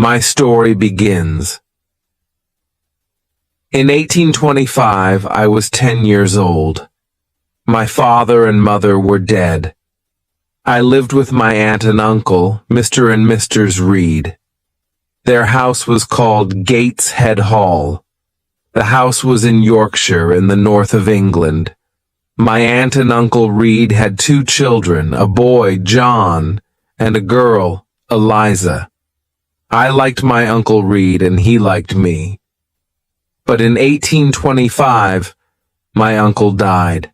My story begins. In 1825, I was 10 years old. My father and mother were dead. I lived with my aunt and uncle, Mr. and Mrs. Reed. Their house was called Gateshead Hall. The house was in Yorkshire in the north of England. My aunt and uncle Reed had 2 children, a boy, John, and a girl, Eliza. I liked my Uncle Reed and he liked me. But in 1825, my uncle died.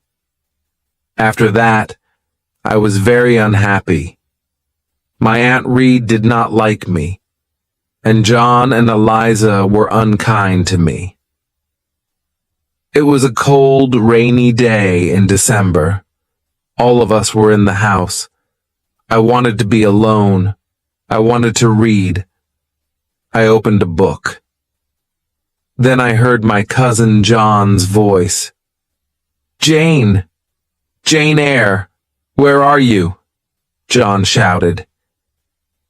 After that, I was very unhappy. My Aunt Reed did not like me, and John and Eliza were unkind to me. It was a cold, rainy day in December. All of us were in the house. I wanted to be alone. I wanted to read. I opened a book. Then I heard my cousin John's voice. "Jane! Jane Eyre! Where are you?" John shouted.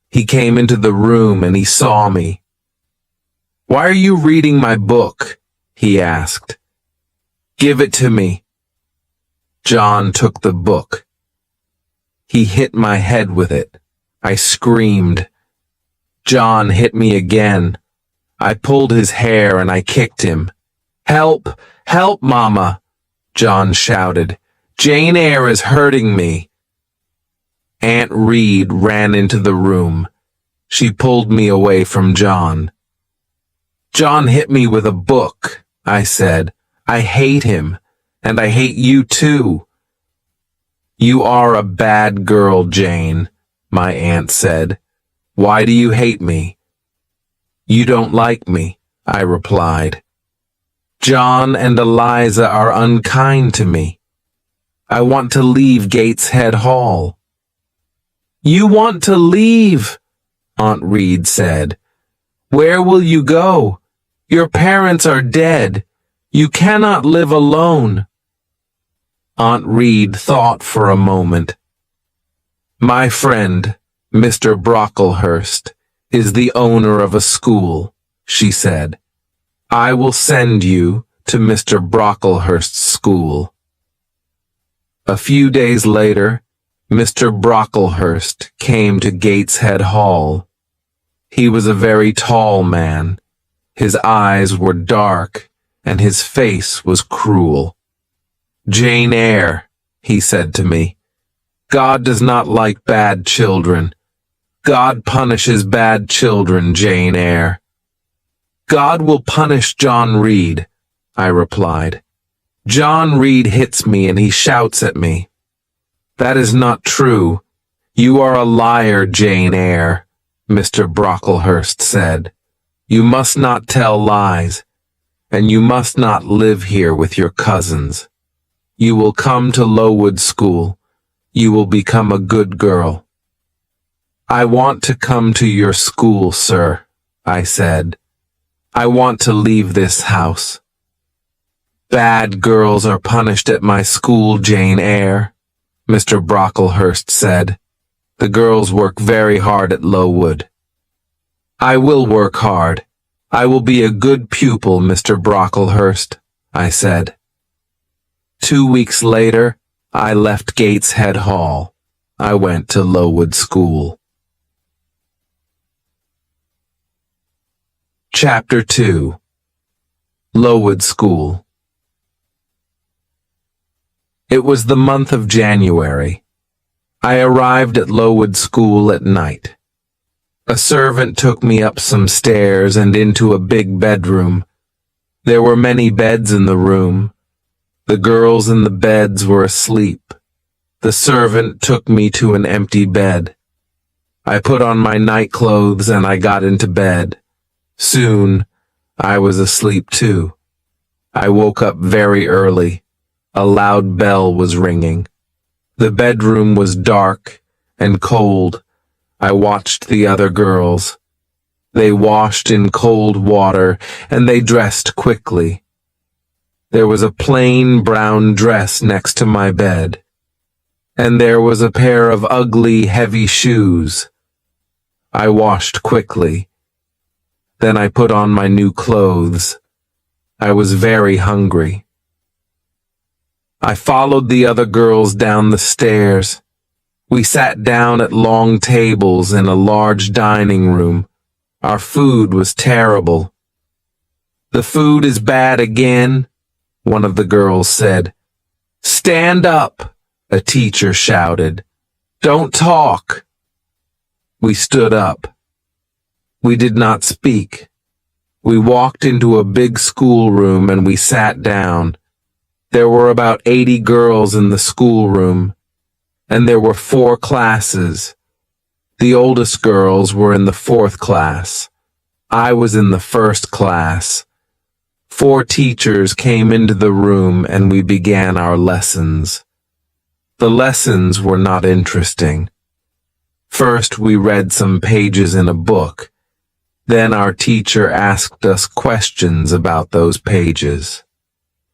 He came into the room and he saw me. "Why are you reading my book?" he asked. "Give it to me." John took the book. He hit my head with it. I screamed. John hit me again. I pulled his hair and I kicked him. "Help! Help, Mama!" John shouted. "Jane Eyre is hurting me." Aunt Reed ran into the room. She pulled me away from John. "John hit me with a book," I said. "I hate him, and I hate you too." "You are a bad girl, Jane," my aunt said. "Why do you hate me?" "You don't like me," I replied. "John and Eliza are unkind to me. I want to leave Gateshead Hall." "You want to leave?" Aunt Reed said. "Where will you go? Your parents are dead. You cannot live alone." Aunt Reed thought for a moment. "My friend, Mr. Brocklehurst, is the owner of a school," she said. "I will send you to Mr. Brocklehurst's school." A few days later, Mr. Brocklehurst came to Gateshead Hall. He was a very tall man. His eyes were dark, and his face was cruel. "Jane Eyre," he said to me, "God does not like bad children. God punishes bad children, Jane Eyre." "God will punish John Reed," I replied. "John Reed hits me and he shouts at me." "That is not true. You are a liar, Jane Eyre," Mr. Brocklehurst said. "You must not tell lies, and you must not live here with your cousins. You will come to Lowood School. You will become a good girl." "I want to come to your school, sir," I said. "I want to leave this house." "Bad girls are punished at my school, Jane Eyre," Mr. Brocklehurst said. "The girls work very hard at Lowood." "I will work hard. I will be a good pupil, Mr. Brocklehurst," I said. 2 weeks later, I left Gateshead Hall. I went to Lowood School. Chapter 2. Lowood School. It was the month of January. I arrived at Lowood School at night. A servant took me up some stairs and into a big bedroom. There were many beds in the room. The girls in the beds were asleep. The servant took me to an empty bed. I put on my night clothes and I got into bed. Soon, I was asleep too. I woke up very early. A loud bell was ringing. The bedroom was dark and cold. I watched the other girls. They washed in cold water and they dressed quickly. There was a plain brown dress next to my bed, and there was a pair of ugly, heavy shoes. I washed quickly, Then I put on my new clothes. I was very hungry. I followed the other girls down the stairs. We sat down at long tables in a large dining room. Our food was terrible. "The food is bad again," one of the girls said. "Stand up," a teacher shouted. "Don't talk." We stood up. We did not speak. We walked into a big schoolroom and we sat down. There were about 80 girls in the schoolroom, and there were 4 classes. The oldest girls were in the 4th class. I was in the 1st class. 4 teachers came into the room and we began our lessons. The lessons were not interesting. First, we read some pages in a book. Then our teacher asked us questions about those pages.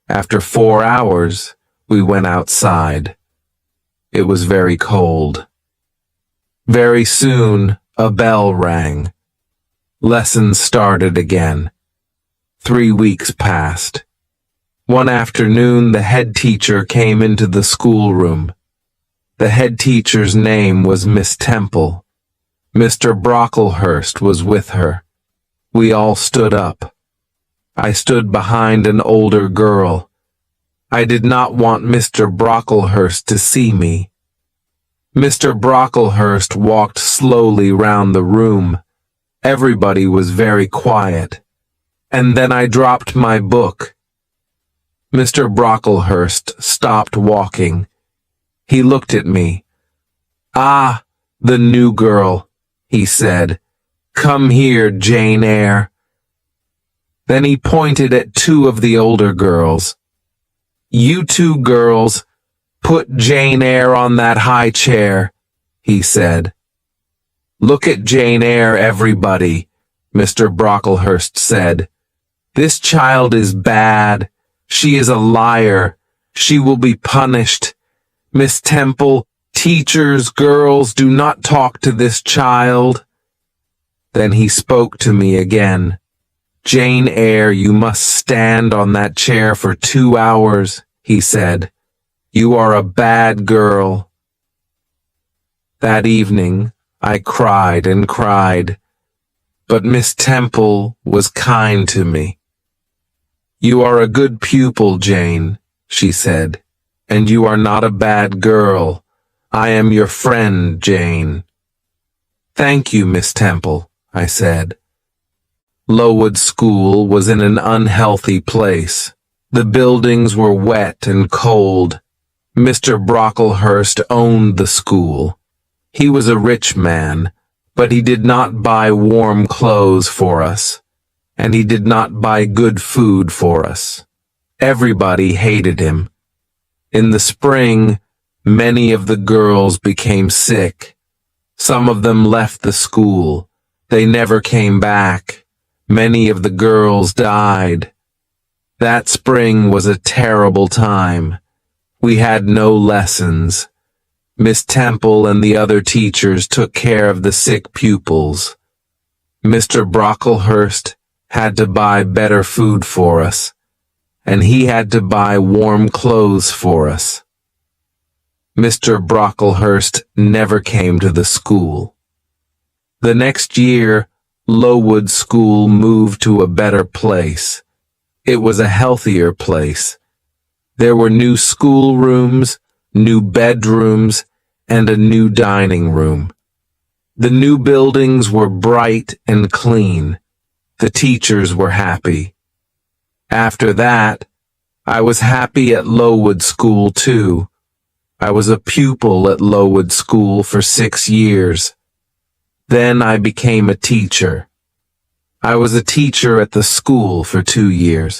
After 4 hours, we went outside. It was very cold. Very soon, a bell rang. Lessons started again. 3 weeks passed. One afternoon, the head teacher came into the schoolroom. The head teacher's name was Miss Temple. Mr. Brocklehurst was with her. We all stood up. I stood behind an older girl. I did not want Mr. Brocklehurst to see me. Mr. Brocklehurst walked slowly round the room. Everybody was very quiet. And then I dropped my book. Mr. Brocklehurst stopped walking. He looked at me. "Ah, the new girl," he said. "Come here, Jane Eyre." Then he pointed at 2 of the older girls. "You 2 girls, put Jane Eyre on that high chair," he said. "Look at Jane Eyre, everybody," Mr. Brocklehurst said. "This child is bad. She is a liar. She will be punished. Miss Temple, teachers, girls, do not talk to this child." Then he spoke to me again. "Jane Eyre, you must stand on that chair for 2 hours," he said. "You are a bad girl." That evening, I cried and cried, but Miss Temple was kind to me. "You are a good pupil, Jane," she said, "and you are not a bad girl. I am your friend, Jane." "Thank you, Miss Temple," I said. Lowood School was in an unhealthy place. The buildings were wet and cold. Mr. Brocklehurst owned the school. He was a rich man, but he did not buy warm clothes for us, and he did not buy good food for us. Everybody hated him. In the spring, many of the girls became sick. Some of them left the school. They never came back. Many of the girls died. That spring was a terrible time. We had no lessons. Miss Temple and the other teachers took care of the sick pupils. Mr. Brocklehurst had to buy better food for us, and he had to buy warm clothes for us. Mr. Brocklehurst never came to the school. The next year, Lowood School moved to a better place. It was a healthier place. There were new schoolrooms, new bedrooms, and a new dining room. The new buildings were bright and clean. The teachers were happy. After that, I was happy at Lowood School too. I was a pupil at Lowood School for 6 years. Then I became a teacher. I was a teacher at the school for 2 years,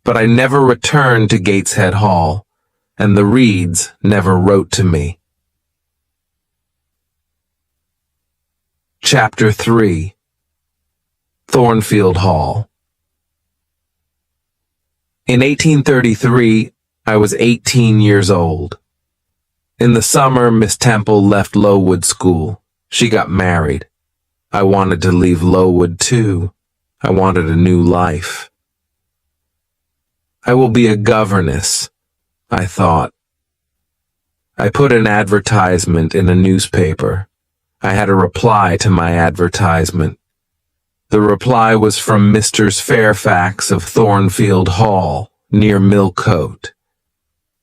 but I never returned to Gateshead Hall, and the Reeds never wrote to me. Chapter 3. Thornfield Hall. In 1833, I was 18 years old. In the summer, Miss Temple left Lowood School. She got married. I wanted to leave Lowood too. I wanted a new life. I will be a governess, I thought. I put an advertisement in a newspaper. I had a reply to my advertisement. The reply was from Mr. Fairfax of Thornfield Hall, near Millcote.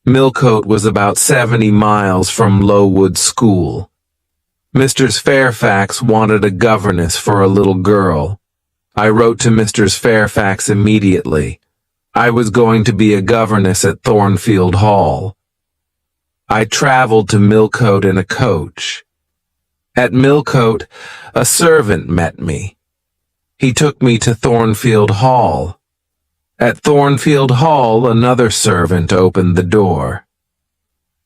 Millcote was about 70 miles from Lowood School. Mr. Fairfax wanted a governess for a little girl. I wrote to Mr. Fairfax immediately. I was going to be a governess at Thornfield Hall. I traveled to Millcote in a coach. At Millcote, a servant met me. He took me to Thornfield Hall. At Thornfield Hall, another servant opened the door.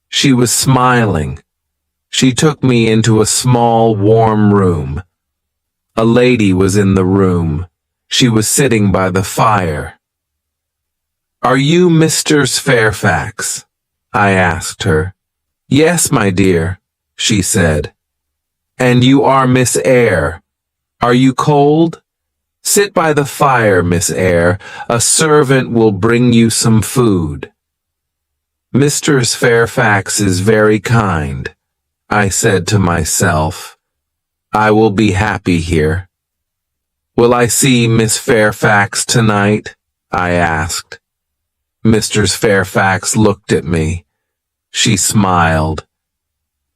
She was smiling. She took me into a small, warm room. A lady was in the room. She was sitting by the fire. "Are you Mr. Fairfax?" I asked her. "Yes, my dear," she said. "And you are Miss Eyre. Are you cold? Sit by the fire, Miss Eyre. A servant will bring you some food." "Mr. Fairfax is very kind," I said to myself. "I will be happy here." "Will I see Miss Fairfax tonight?" I asked. Mr. Fairfax looked at me. She smiled.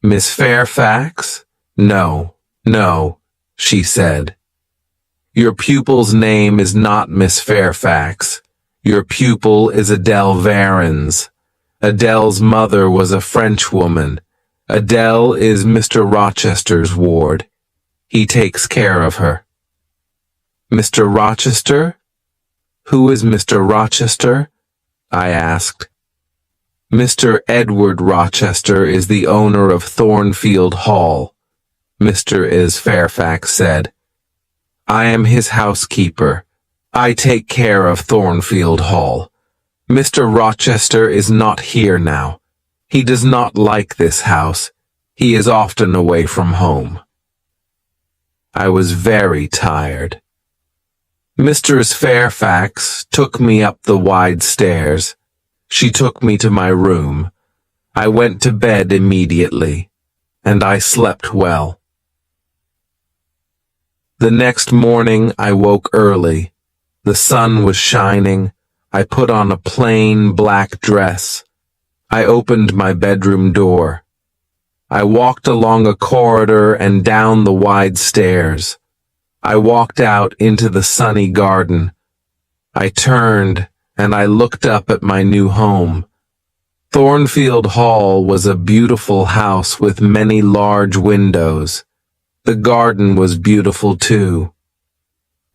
"Miss Fairfax? No, no," she said. "Your pupil's name is not Miss Fairfax. Your pupil is Adele Varens. Adele's mother was a Frenchwoman. Adele is Mr. Rochester's ward. He takes care of her." "Mr. Rochester? Who is Mr. Rochester?" I asked. "Mr. Edward Rochester is the owner of Thornfield Hall," Mr. Fairfax said. "I am his housekeeper. I take care of Thornfield Hall. Mr. Rochester is not here now. He does not like this house. He is often away from home." I was very tired. Mr. Fairfax took me up the wide stairs. She took me to my room. I went to bed immediately, and I slept well. The next morning I woke early. The sun was shining. I put on a plain black dress. I opened my bedroom door. I walked along a corridor and down the wide stairs. I walked out into the sunny garden. I turned and I looked up at my new home. Thornfield Hall was a beautiful house with many large windows. The garden was beautiful too.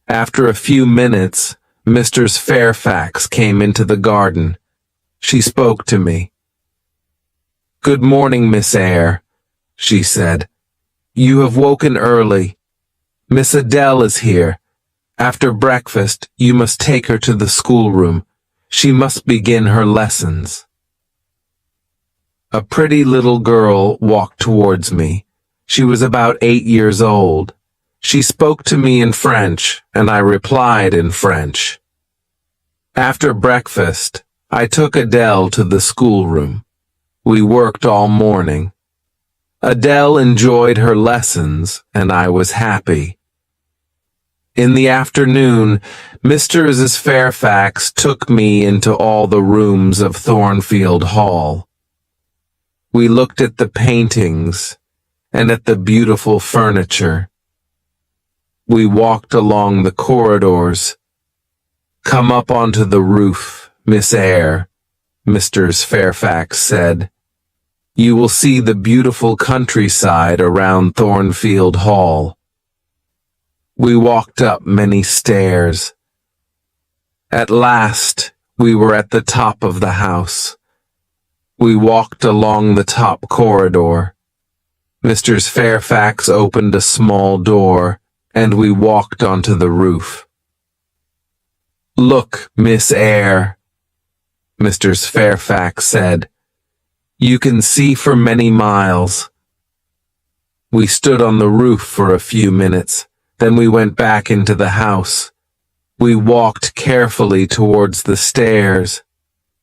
After a few minutes, Mr. Fairfax came into the garden. She spoke to me. "Good morning, Miss Eyre," she said. "You have woken early. Miss Adele is here. After breakfast, you must take her to the schoolroom. She must begin her lessons." A pretty little girl walked towards me. She was about 8 years old. She spoke to me in French, and I replied in French. After breakfast, I took Adele to the schoolroom. We worked all morning. Adele enjoyed her lessons, and I was happy. In the afternoon, Mr. Fairfax took me into all the rooms of Thornfield Hall. We looked at the paintings and at the beautiful furniture. We walked along the corridors. "Come up onto the roof, Miss Eyre," Mr. Fairfax said. "You will see the beautiful countryside around Thornfield Hall." We walked up many stairs. At last, we were at the top of the house. We walked along the top corridor. Mr. Fairfax opened a small door, and we walked onto the roof. "Look, Miss Eyre," Mr. Fairfax said. "You can see for many miles." We stood on the roof for a few minutes. Then we went back into the house. We walked carefully towards the stairs.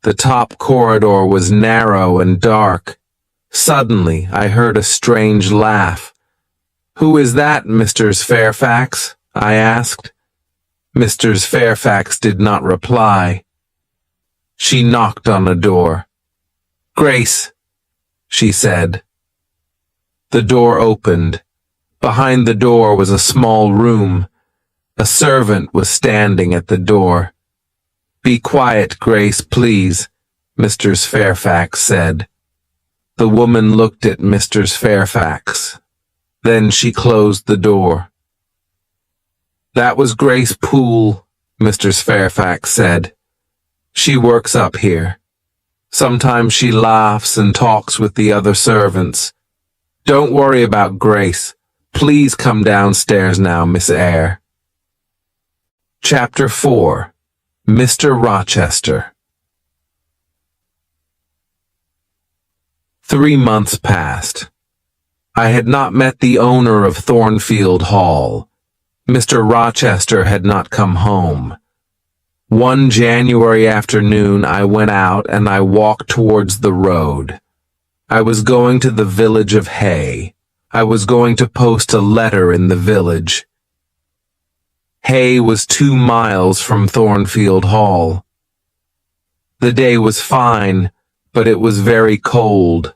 The top corridor was narrow and dark. Suddenly, I heard a strange laugh. "Who is that, Mr. Fairfax?" I asked. Mr. Fairfax did not reply. She knocked on the door. "Grace," she said. The door opened. Behind the door was a small room. A servant was standing at the door. "Be quiet, Grace, please," Mr. Fairfax said. The woman looked at Mr. Fairfax. Then she closed the door. "That was Grace Poole," Mr. Fairfax said. "She works up here. Sometimes she laughs and talks with the other servants. Don't worry about Grace. Please come downstairs now, Miss Eyre." Chapter 4. Mr. Rochester. 3 months passed. I had not met the owner of Thornfield Hall. Mr. Rochester had not come home. One January afternoon I went out and I walked towards the road. I was going to the village of Hay. I was going to post a letter in the village. Hay was 2 miles from Thornfield Hall. The day was fine, but it was very cold.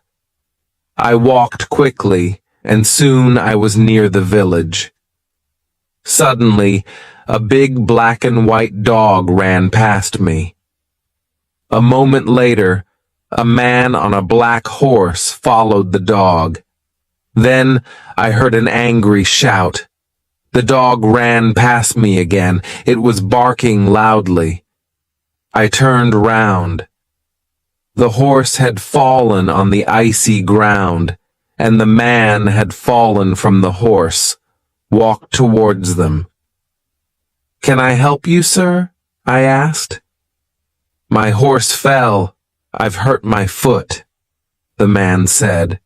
I walked quickly, and soon I was near the village. Suddenly, a big black and white dog ran past me. A moment later, a man on a black horse followed the dog. Then I heard an angry shout. The dog ran past me again. It was barking loudly. I turned round. The horse had fallen on the icy ground, and the man had fallen from the horse, walked towards them. "Can I help you, sir?" I asked. "My horse fell. I've hurt my foot," the man said.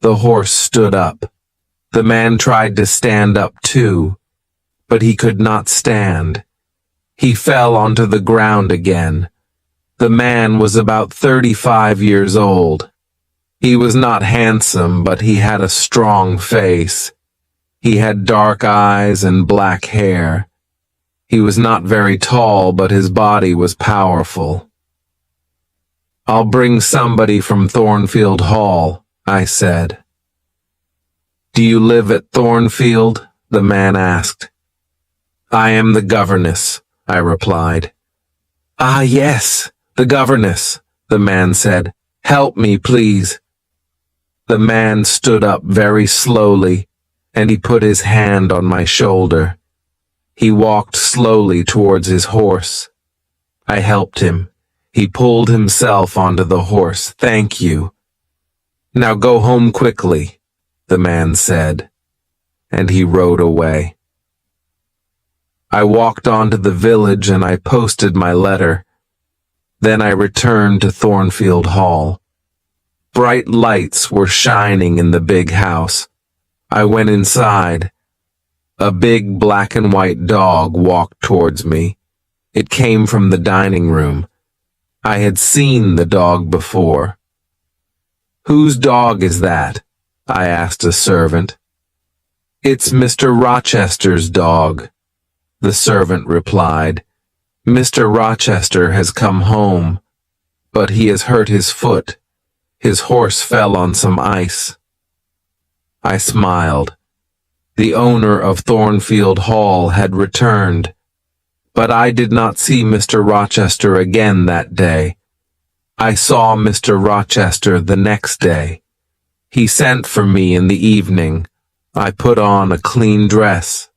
The horse stood up. The man tried to stand up too, but he could not stand. He fell onto the ground again. The man was about 35 years old. He was not handsome, but he had a strong face. He had dark eyes and black hair. He was not very tall, but his body was powerful. "I'll bring somebody from Thornfield Hall," I said. "Do you live at Thornfield?" the man asked. "I am the governess," I replied. "Ah, yes, the governess," the man said. "Help me, please." The man stood up very slowly, and he put his hand on my shoulder. He walked slowly towards his horse. I helped him. He pulled himself onto the horse. "Thank you." "Now go home quickly," the man said, and he rode away. I walked on to the village and I posted my letter. Then I returned to Thornfield Hall. Bright lights were shining in the big house. I went inside. A big black and white dog walked towards me. It came from the dining room. I had seen the dog before. "Whose dog is that?" I asked a servant. "It's Mr. Rochester's dog," the servant replied. "Mr. Rochester has come home, but he has hurt his foot. His horse fell on some ice." I smiled. The owner of Thornfield Hall had returned, but I did not see Mr. Rochester again that day. I saw Mr. Rochester the next day. He sent for me in the evening. I put on a clean dress.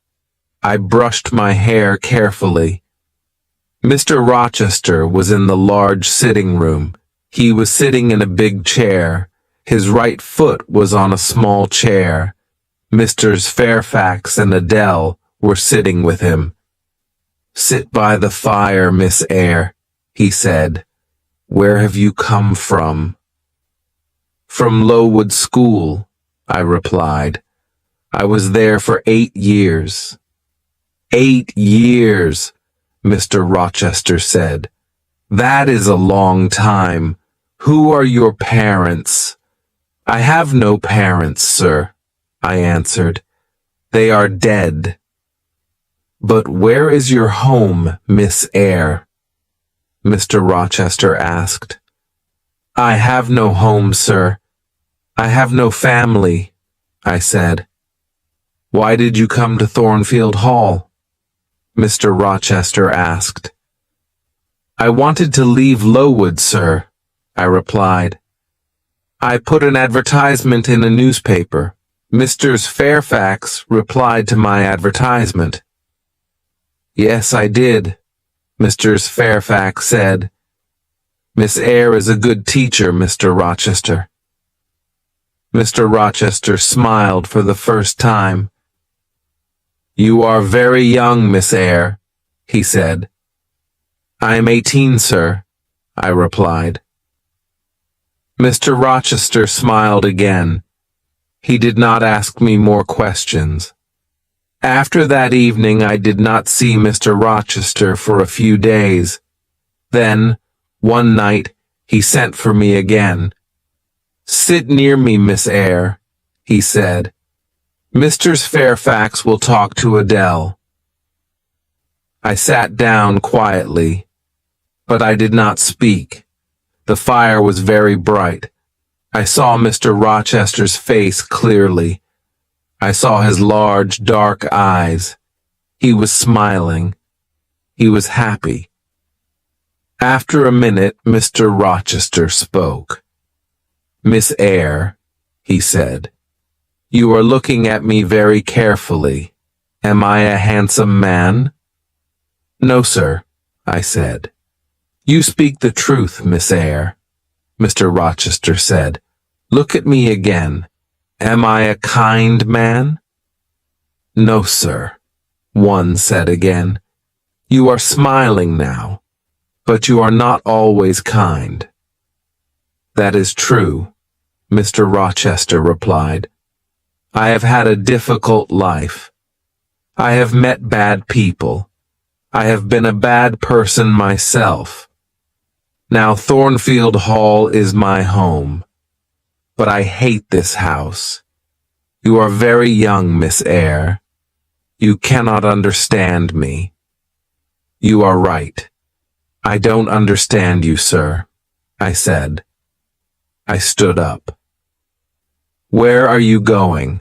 I brushed my hair carefully. Mr. Rochester was in the large sitting room. He was sitting in a big chair. His right foot was on a small chair. Messrs. Fairfax and Adele were sitting with him. "Sit by the fire, Miss Eyre," he said. "Where have you come from?" "From Lowood School," I replied. "I was there for 8 years. 8 years, Mr. Rochester said. That is a long time. Who are your parents? I have no parents, sir, I answered. They are dead. But where is your home, Miss Eyre? Mr. Rochester asked. I have no home, sir. I have no family, I said. Why did you come to Thornfield Hall? Mr. Rochester asked. I wanted to leave Lowood, sir, I replied. I put an advertisement in a newspaper. Mr. Fairfax replied to my advertisement. Yes, I did, Mr. Fairfax said. Miss Eyre is a good teacher, Mr. Rochester. Mr. Rochester smiled for the first time. You are very young, Miss Eyre, he said. I am 18, sir, I replied. Mr. Rochester smiled again. He did not ask me more questions. After that evening, I did not see Mr. Rochester for a few days. Then, one night, he sent for me again. Sit near me, Miss Eyre, he said. Mr. Fairfax will talk to Adele. I sat down quietly, but I did not speak. The fire was very bright. I saw Mr. Rochester's face clearly. I saw his large, dark eyes. He was smiling. He was happy. After a minute, Mr. Rochester spoke. Miss Eyre, he said, you are looking at me very carefully. Am I a handsome man? No, sir, I said. You speak the truth, Miss Eyre, Mr. Rochester said. Look at me again. Am I a kind man? No, sir, one said again. You are smiling now, but you are not always kind. That is true, Mr. Rochester replied. I have had a difficult life. I have met bad people. I have been a bad person myself. Now Thornfield Hall is my home, but I hate this house. You are very young, Miss Eyre. You cannot understand me. You are right. I don't understand you, sir, I said. I stood up. Where are you going?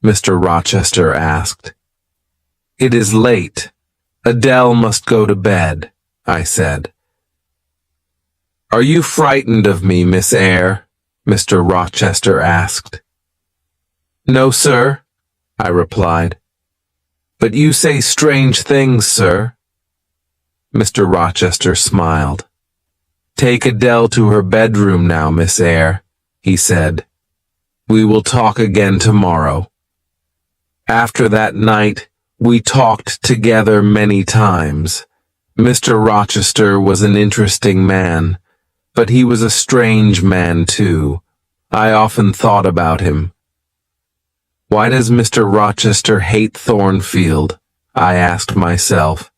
Mr. Rochester asked. It is late. Adele must go to bed, I said. Are you frightened of me, Miss Eyre? Mr. Rochester asked. No, sir, I replied. But you say strange things, sir. Mr. Rochester smiled. Take Adele to her bedroom now, Miss Eyre, he said. We will talk again tomorrow. After that night, we talked together many times. Mr. Rochester was an interesting man, but he was a strange man, too. I often thought about him. Why does Mr. Rochester hate Thornfield? I asked myself.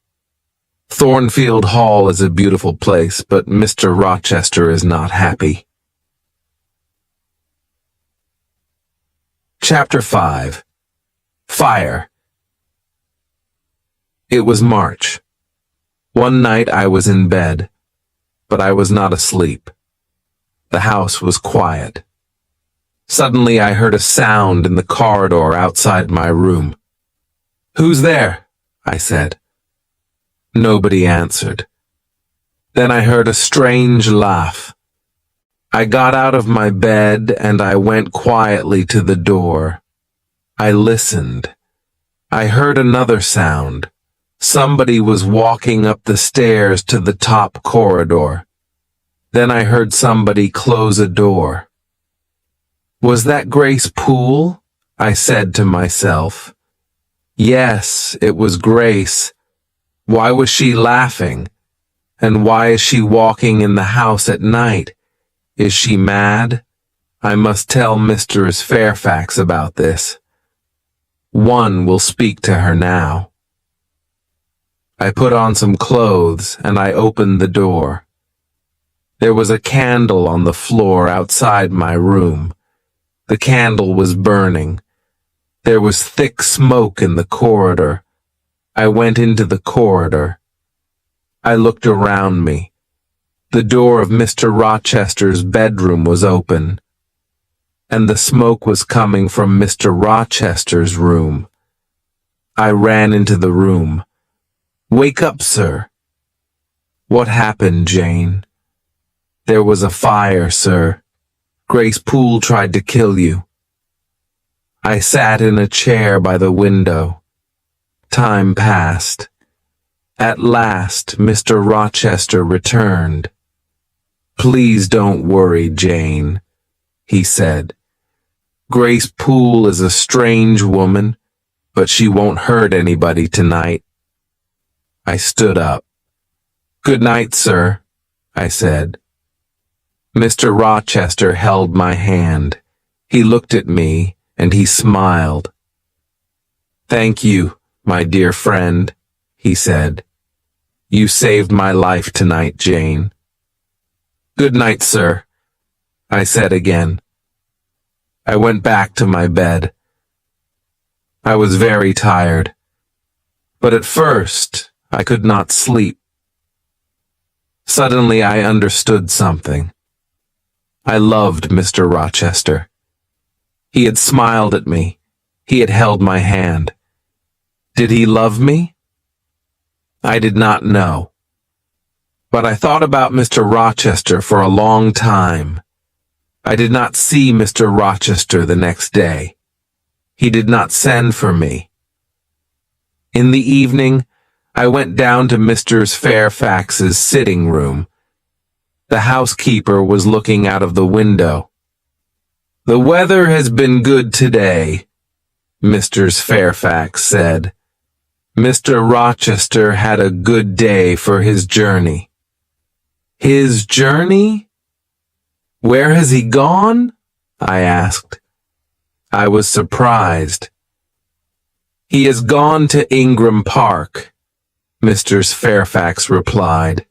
Thornfield Hall is a beautiful place, but Mr. Rochester is not happy. Chapter 5. Fire. It was March. One night I was in bed, but I was not asleep. The house was quiet. Suddenly I heard a sound in the corridor outside my room. Who's there? I said. Nobody answered. Then I heard a strange laugh. I got out of my bed and I went quietly to the door. I listened. I heard another sound. Somebody was walking up the stairs to the top corridor. Then I heard somebody close a door. Was that Grace Poole? I said to myself. Yes, it was Grace. Why was she laughing? And why is she walking in the house at night? Is she mad? I must tell Mr. Fairfax about this. One will speak to her now. I put on some clothes and I opened the door. There was a candle on the floor outside my room. The candle was burning. There was thick smoke in the corridor. I went into the corridor. I looked around me. The door of Mr. Rochester's bedroom was open, and the smoke was coming from Mr. Rochester's room. I ran into the room. "Wake up, sir." "What happened, Jane?" "There was a fire, sir. Grace Poole tried to kill you." I sat in a chair by the window. Time passed. At last, Mr. Rochester returned. "Please don't worry, Jane," he said. "Grace Poole is a strange woman, but she won't hurt anybody tonight." I stood up. "Good night, sir," I said. Mr. Rochester held my hand. He looked at me, and he smiled. "Thank you, my dear friend," he said. "You saved my life tonight, Jane." "Good night, sir," I said again. I went back to my bed. I was very tired, but at first I could not sleep. Suddenly I understood something. I loved Mr. Rochester. He had smiled at me. He had held my hand. Did he love me? I did not know. But I thought about Mr. Rochester for a long time. I did not see Mr. Rochester the next day. He did not send for me. In the evening, I went down to Mr. Fairfax's sitting room. The housekeeper was looking out of the window. "The weather has been good today," Mr. Fairfax said. "Mr. Rochester had a good day for his journey." "His journey? Where has he gone?" I asked. I was surprised. "He has gone to Ingram Park," Mr. Fairfax replied.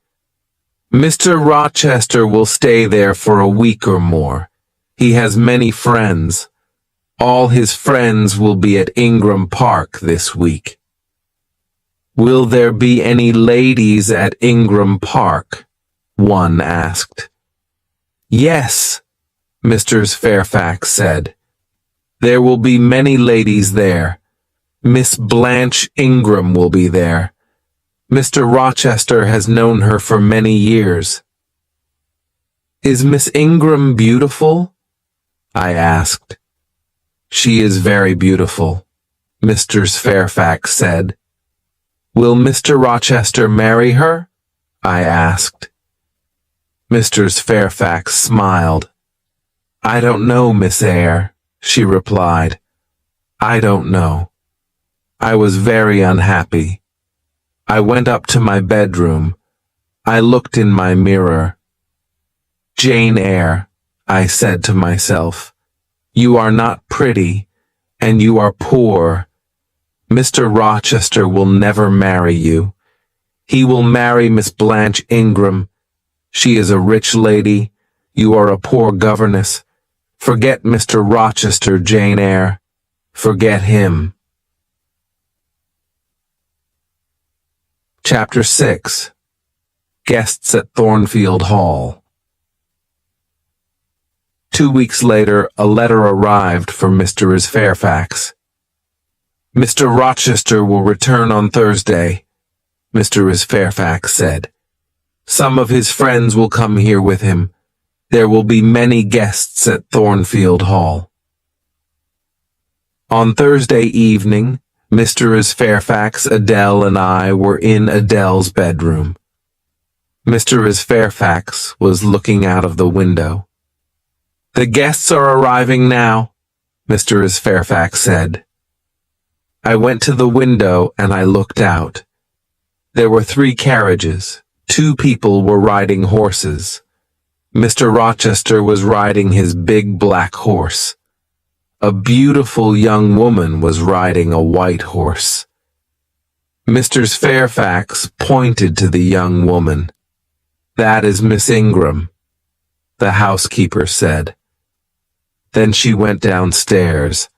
"Mr. Rochester will stay there for a week or more. He has many friends. All his friends will be at Ingram Park this week." "Will there be any ladies at Ingram Park?" one asked. "Yes," Mr. Fairfax said. "There will be many ladies there. Miss Blanche Ingram will be there. Mr. Rochester has known her for many years." "Is Miss Ingram beautiful?" I asked. "She is very beautiful," Mr. Fairfax said. "Will Mr. Rochester marry her?" I asked. Mr. Fairfax smiled. "I don't know, Miss Eyre," she replied. "I don't know." I was very unhappy. I went up to my bedroom. I looked in my mirror. "Jane Eyre," I said to myself, "you are not pretty, and you are poor. Mr. Rochester will never marry you. He will marry Miss Blanche Ingram. She is a rich lady. You are a poor governess. Forget Mr. Rochester, Jane Eyre. Forget him." Chapter 6. Guests at Thornfield Hall. 2 weeks later, a letter arrived from Mr. Fairfax. "Mr. Rochester will return on Thursday," Mr. Fairfax said. "Some of his friends will come here with him. There will be many guests at Thornfield Hall." On Thursday evening, Mr. Fairfax, Adele, and I were in Adele's bedroom. Mr. Fairfax was looking out of the window. "The guests are arriving now," Mr. Fairfax said. I went to the window and I looked out. There were 3 carriages. 2 people were riding horses. Mr. Rochester was riding his big black horse. A beautiful young woman was riding a white horse. Mr. Fairfax pointed to the young woman. "That is Miss Ingram," the housekeeper said. Then she went downstairs.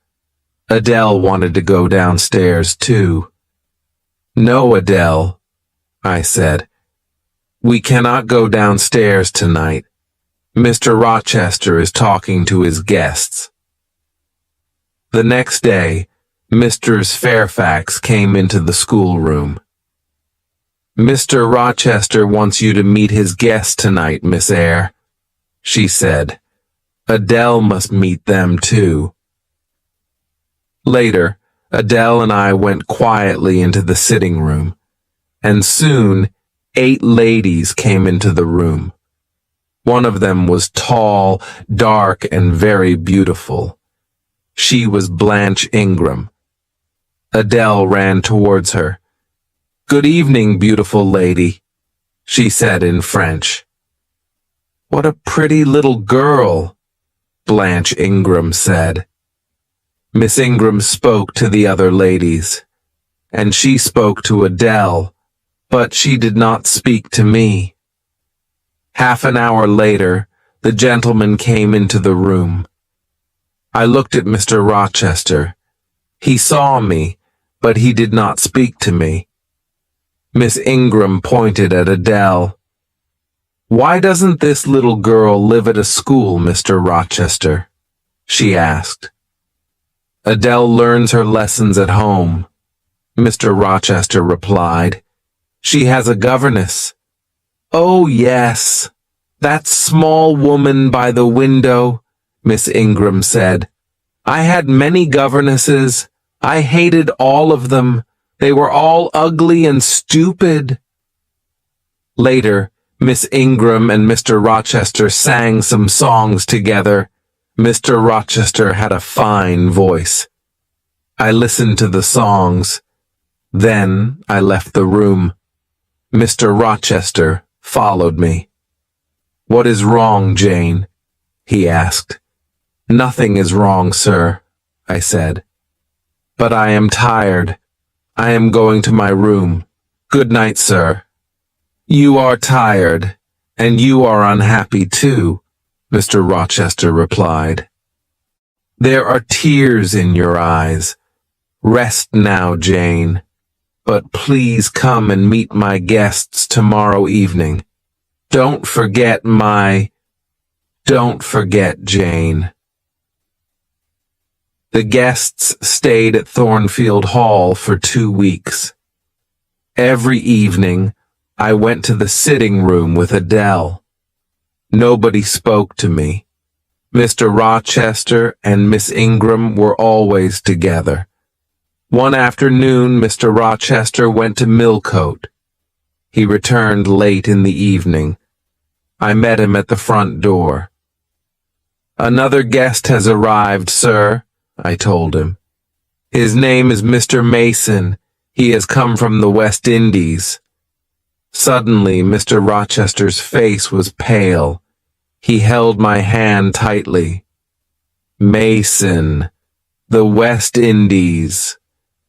Adele wanted to go downstairs too. "No, Adele," I said. "We cannot go downstairs tonight. Mr. Rochester is talking to his guests." The next day, Mr. Fairfax came into the schoolroom. "Mr. Rochester wants you to meet his guests tonight, Miss Eyre," she said. "Adele must meet them too." Later, Adele and I went quietly into the sitting room, and soon 8 ladies came into the room. One of them was tall, dark, and very beautiful. She was Blanche Ingram. Adele ran towards her. "Good evening, beautiful lady," she said in French. "What a pretty little girl," Blanche Ingram said. Miss Ingram spoke to the other ladies, and she spoke to Adele, but she did not speak to me. Half an hour later, the gentleman came into the room. I looked at Mr. Rochester. He saw me, but he did not speak to me. Miss Ingram pointed at Adele. "Why doesn't this little girl live at a school, Mr. Rochester?" she asked. "Adele learns her lessons at home," Mr. Rochester replied. "She has a governess." "Oh, yes, that small woman by the window," Miss Ingram said. "I had many governesses. I hated all of them. They were all ugly and stupid." Later, Miss Ingram and Mr. Rochester sang some songs together. Mr. Rochester had a fine voice. I listened to the songs. Then I left the room. Mr. Rochester followed me. "What is wrong, Jane?" he asked. "Nothing is wrong, sir," I said. "But I am tired. I am going to my room. Good night, sir." "You are tired, and you are unhappy too," Mr. Rochester replied. "There are tears in your eyes. Rest now, Jane. But please come and meet my guests tomorrow evening. Don't forget Jane." The guests stayed at Thornfield Hall for 2 weeks. Every evening, I went to the sitting room with Adele. Nobody spoke to me. Mr. Rochester and Miss Ingram were always together. One afternoon, Mr. Rochester went to Millcote. He returned late in the evening. I met him at the front door. "Another guest has arrived, sir," I told him. "His name is Mr. Mason. He has come from the West Indies." Suddenly, Mr. Rochester's face was pale. He held my hand tightly. "Mason, the West Indies.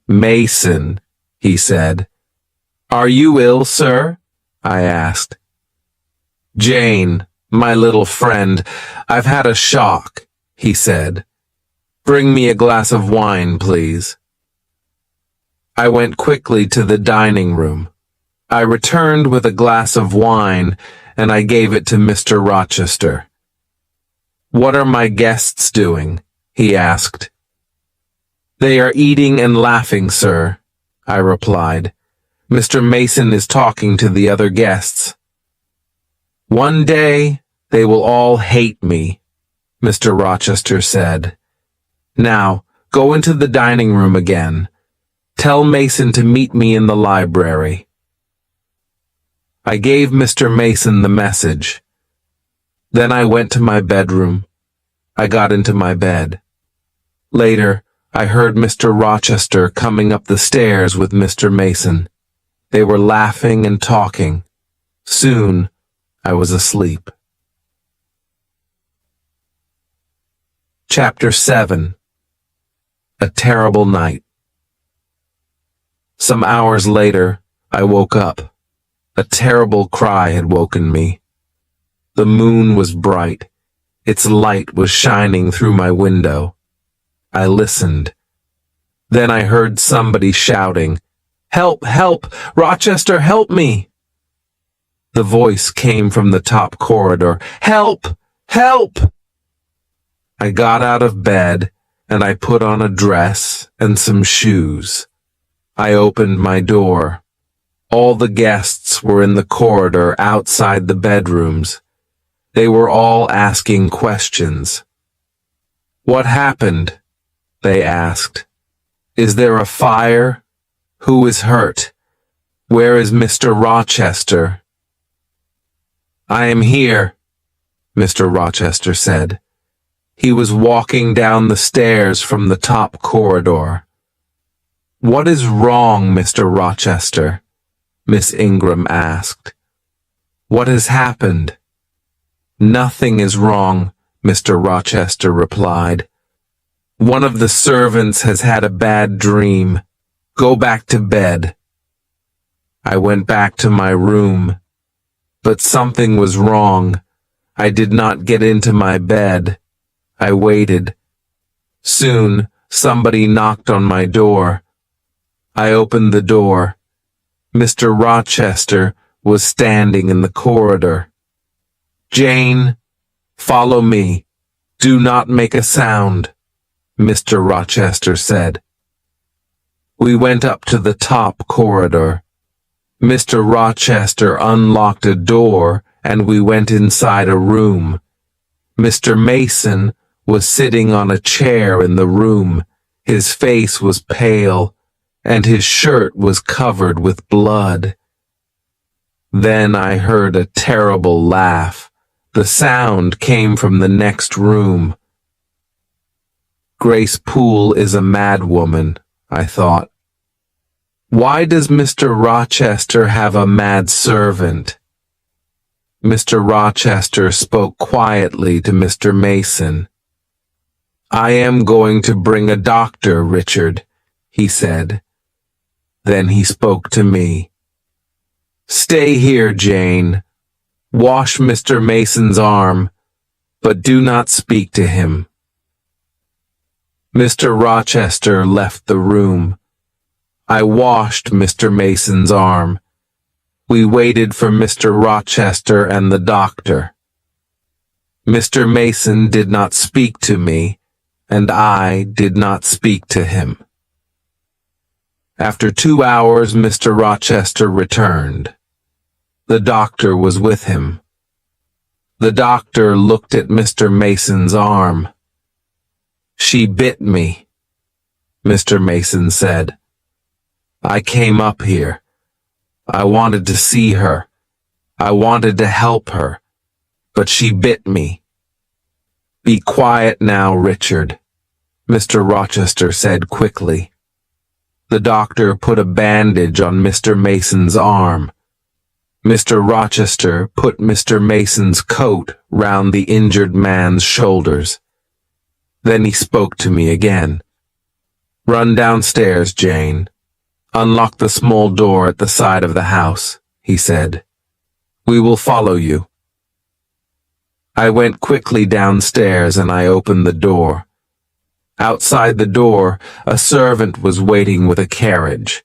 Mason," he said. "Are you ill, sir?" I asked. "Jane, my little friend, I've had a shock," he said. "Bring me a glass of wine, please." I went quickly to the dining room. I returned with a glass of wine, and I gave it to Mr. Rochester. "What are my guests doing?" he asked. "They are eating and laughing, sir," I replied. "Mr. Mason is talking to the other guests." "One day they will all hate me," Mr. Rochester said. "Now, go into the dining room again. Tell Mason to meet me in the library." I gave Mr. Mason the message. Then I went to my bedroom. I got into my bed. Later, I heard Mr. Rochester coming up the stairs with Mr. Mason. They were laughing and talking. Soon, I was asleep. Chapter 7. A Terrible Night. Some hours later, I woke up. A terrible cry had woken me. The moon was bright. Its light was shining through my window. I listened. Then I heard somebody shouting, "Help! Help! Rochester, help me!" The voice came from the top corridor. "Help! Help!" I got out of bed and I put on a dress and some shoes. I opened my door. All the guests were in the corridor outside the bedrooms. They were all asking questions. "What happened?" they asked. "Is there a fire? Who is hurt? Where is Mr. Rochester?" "I am here," Mr. Rochester said. He was walking down the stairs from the top corridor. "What is wrong, Mr. Rochester?" Miss Ingram asked. "What has happened?" "Nothing is wrong," Mr. Rochester replied. "One of the servants has had a bad dream. Go back to bed." I went back to my room, but something was wrong. I did not get into my bed. I waited. Soon, somebody knocked on my door. I opened the door. Mr. Rochester was standing in the corridor. "Jane, follow me. Do not make a sound," Mr. Rochester said. We went up to the top corridor. Mr. Rochester unlocked a door and we went inside a room. Mr. Mason was sitting on a chair in the room. His face was pale and his shirt was covered with blood. Then I heard a terrible laugh. The sound came from the next room. Grace Poole is a mad woman, I thought. Why does Mr. Rochester have a mad servant? Mr. Rochester spoke quietly to Mr. Mason. "I am going to bring a doctor, Richard," he said. Then he spoke to me. "Stay here, Jane. Wash Mr. Mason's arm, but do not speak to him." Mr. Rochester left the room. I washed Mr. Mason's arm. We waited for Mr. Rochester and the doctor. Mr. Mason did not speak to me, and I did not speak to him. After 2 hours, Mr. Rochester returned. The doctor was with him. The doctor looked at Mr. Mason's arm. "She bit me," Mr. Mason said. "I came up here. I wanted to see her. I wanted to help her, but she bit me." "Be quiet now, Richard," Mr. Rochester said quickly. The doctor put a bandage on Mr. Mason's arm. Mr. Rochester put Mr. Mason's coat round the injured man's shoulders. Then he spoke to me again. "Run downstairs, Jane. Unlock the small door at the side of the house," he said. "We will follow you." I went quickly downstairs and I opened the door. Outside the door, a servant was waiting with a carriage.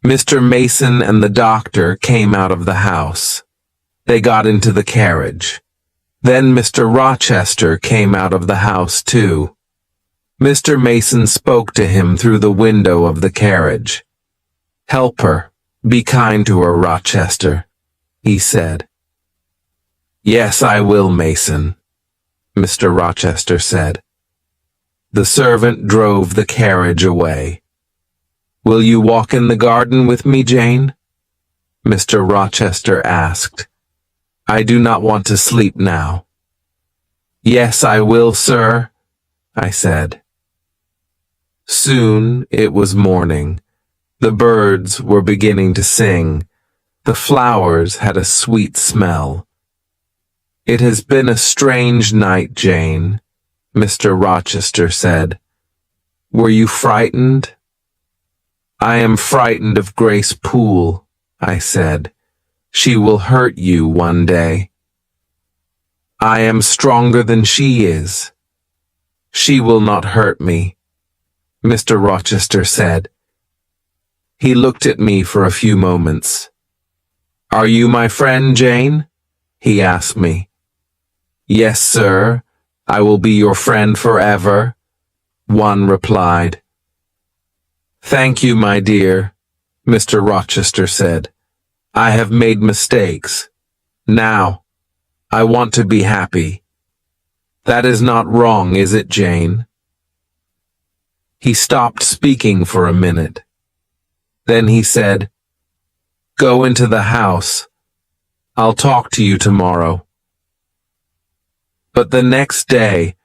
Mr. Mason and the doctor came out of the house. They got into the carriage. Then Mr. Rochester came out of the house too. Mr. Mason spoke to him through the window of the carriage. "Help her. Be kind to her, Rochester," he said. "Yes, I will, Mason," Mr. Rochester said. The servant drove the carriage away. "Will you walk in the garden with me, Jane?" Mr. Rochester asked. "I do not want to sleep now." "Yes, I will, sir," I said. Soon it was morning. The birds were beginning to sing. The flowers had a sweet smell. "It has been a strange night, Jane," Mr. Rochester said. "Were you frightened?" I am frightened of Grace Poole, I said. She will hurt you one day. I am stronger than she is. She will not hurt me, Mr. Rochester said. He looked at me for a few moments. Are you my friend, Jane? He asked me. Yes, sir. I will be your friend forever, one replied. Thank you, my dear, Mr. Rochester said. I have made mistakes. Now, I want to be happy. That is not wrong, is it, Jane? He stopped speaking for a minute. Then he said, Go into the house. I'll talk to you tomorrow. But the next day,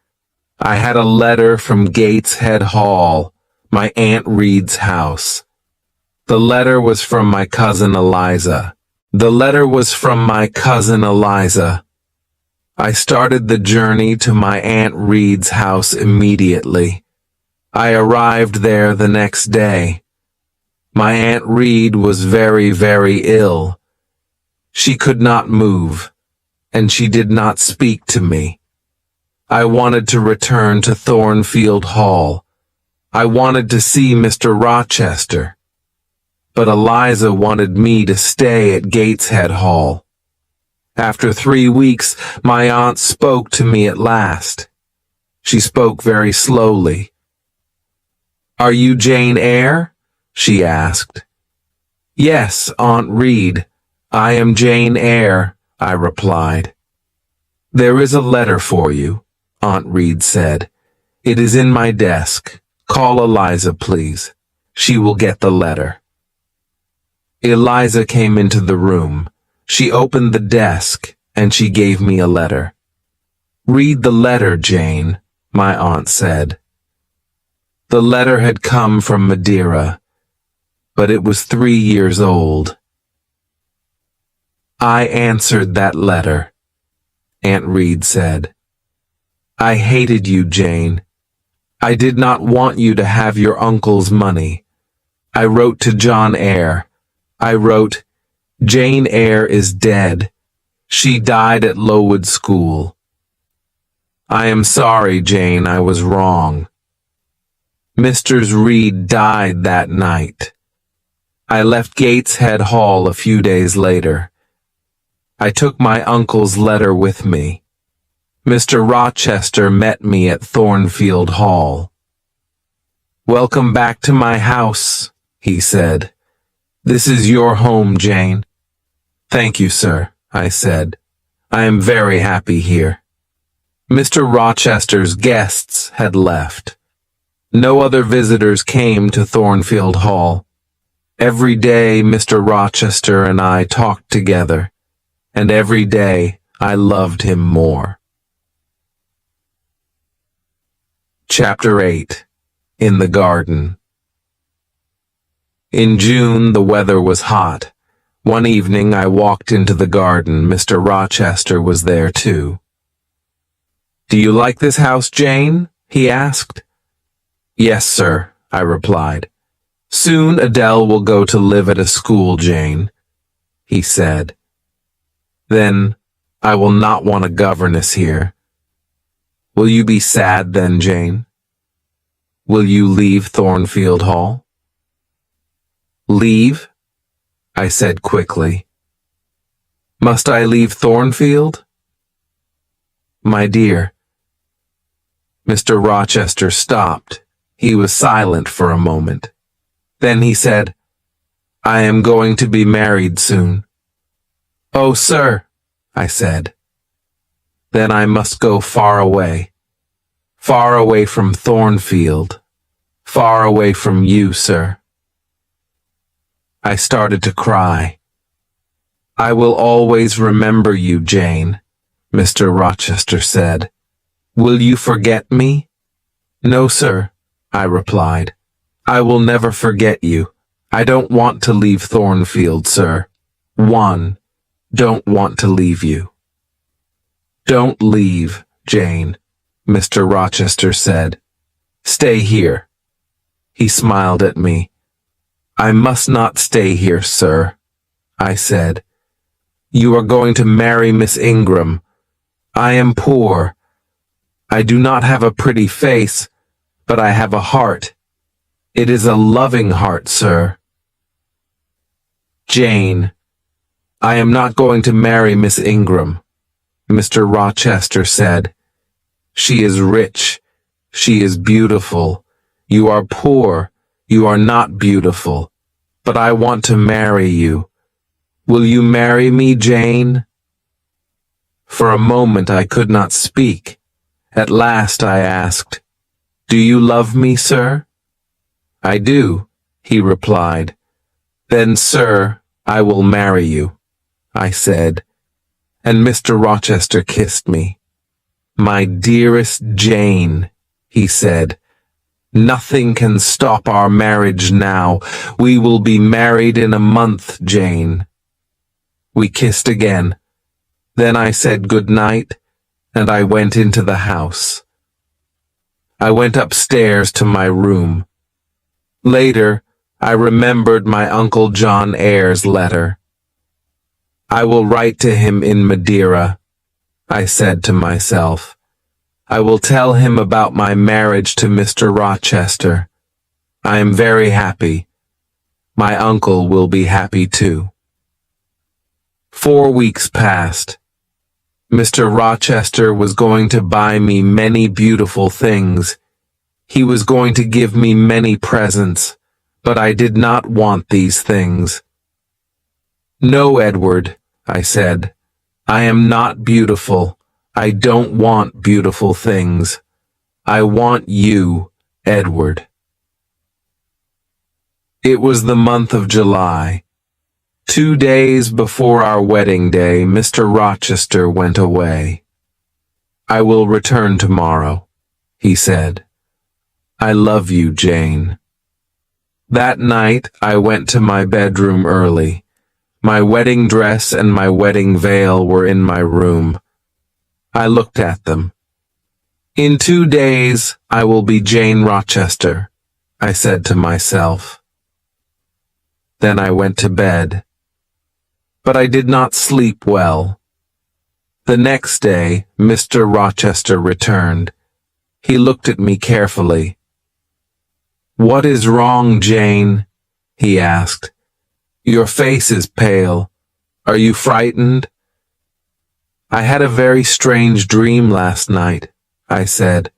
I had a letter from Gateshead Hall, my Aunt Reed's house. The letter was from my cousin Eliza. I started the journey to my Aunt Reed's house immediately. I arrived there the next day. My Aunt Reed was very, very ill. She could not move, and she did not speak to me. I wanted to return to Thornfield Hall. I wanted to see Mr. Rochester. But Eliza wanted me to stay at Gateshead Hall. After 3 weeks, my aunt spoke to me at last. She spoke very slowly. Are you Jane Eyre? She asked. Yes, Aunt Reed. I am Jane Eyre, I replied. There is a letter for you, Aunt Reed said. It is in my desk. Call Eliza, please. She will get the letter. Eliza came into the room. She opened the desk, and she gave me a letter. Read the letter, Jane, my aunt said. The letter had come from Madeira, but it was 3 years old. I answered that letter, Aunt Reed said. I hated you, Jane. I did not want you to have your uncle's money. I wrote to John Eyre. I wrote, Jane Eyre is dead. She died at Lowood School. I am sorry, Jane, I was wrong. Mr. Reed died that night. I left Gateshead Hall a few days later. I took my uncle's letter with me. Mr. Rochester met me at Thornfield Hall. Welcome back to my house, he said. This is your home, Jane. Thank you, sir, I said. I am very happy here. Mr. Rochester's guests had left. No other visitors came to Thornfield Hall. Every day Mr. Rochester and I talked together, and every day I loved him more. Chapter 8. In the Garden. In June the weather was hot. One evening I walked into the garden. Mr. Rochester was there too. Do you like this house, Jane? He asked. Yes, sir, I replied. Soon Adele will go to live at a school, Jane, he said. Then I will not want a governess here. Will you be sad then, Jane? Will you leave Thornfield Hall? Leave? I said quickly. Must I leave Thornfield? My dear. Mr. Rochester stopped. He was silent for a moment. Then he said, I am going to be married soon. Oh, sir, I said. Then I must go far away from Thornfield, far away from you, sir. I started to cry. I will always remember you, Jane, Mr. Rochester said. Will you forget me? No, sir, I replied. I will never forget you. I don't want to leave Thornfield, sir. Don't want to leave you. Don't leave, Jane, Mr. Rochester said. Stay here. He smiled at me. I must not stay here, sir, I said. You are going to marry Miss Ingram. I am poor. I do not have a pretty face, but I have a heart. It is a loving heart, sir. Jane, I am not going to marry Miss Ingram, Mr. Rochester said. She is rich. She is beautiful. You are poor. You are not beautiful. But I want to marry you. Will you marry me, Jane? For a moment I could not speak. At last I asked, Do you love me, sir? I do, he replied. Then, sir, I will marry you, I said, and Mr. Rochester kissed me. My dearest Jane, he said, nothing can stop our marriage now. We will be married in a month, Jane. We kissed again. Then I said good night, and I went into the house. I went upstairs to my room. Later, I remembered my Uncle John Eyre's letter. I will write to him in Madeira, I said to myself. I will tell him about my marriage to Mr. Rochester. I am very happy. My uncle will be happy too. 4 weeks passed. Mr. Rochester was going to buy me many beautiful things. He was going to give me many presents, but I did not want these things. No, Edward, I said. I am not beautiful. I don't want beautiful things. I want you, Edward. It was the month of July. 2 days before our wedding day, Mr. Rochester went away. I will return tomorrow, he said. I love you, Jane. That night, I went to my bedroom early. My wedding dress and my wedding veil were in my room. I looked at them. In 2 days, I will be Jane Rochester, I said to myself. Then I went to bed. But I did not sleep well. The next day, Mr. Rochester returned. He looked at me carefully. What is wrong, Jane? He asked. Your face is pale. Are you frightened? I had a very strange dream last night, I said.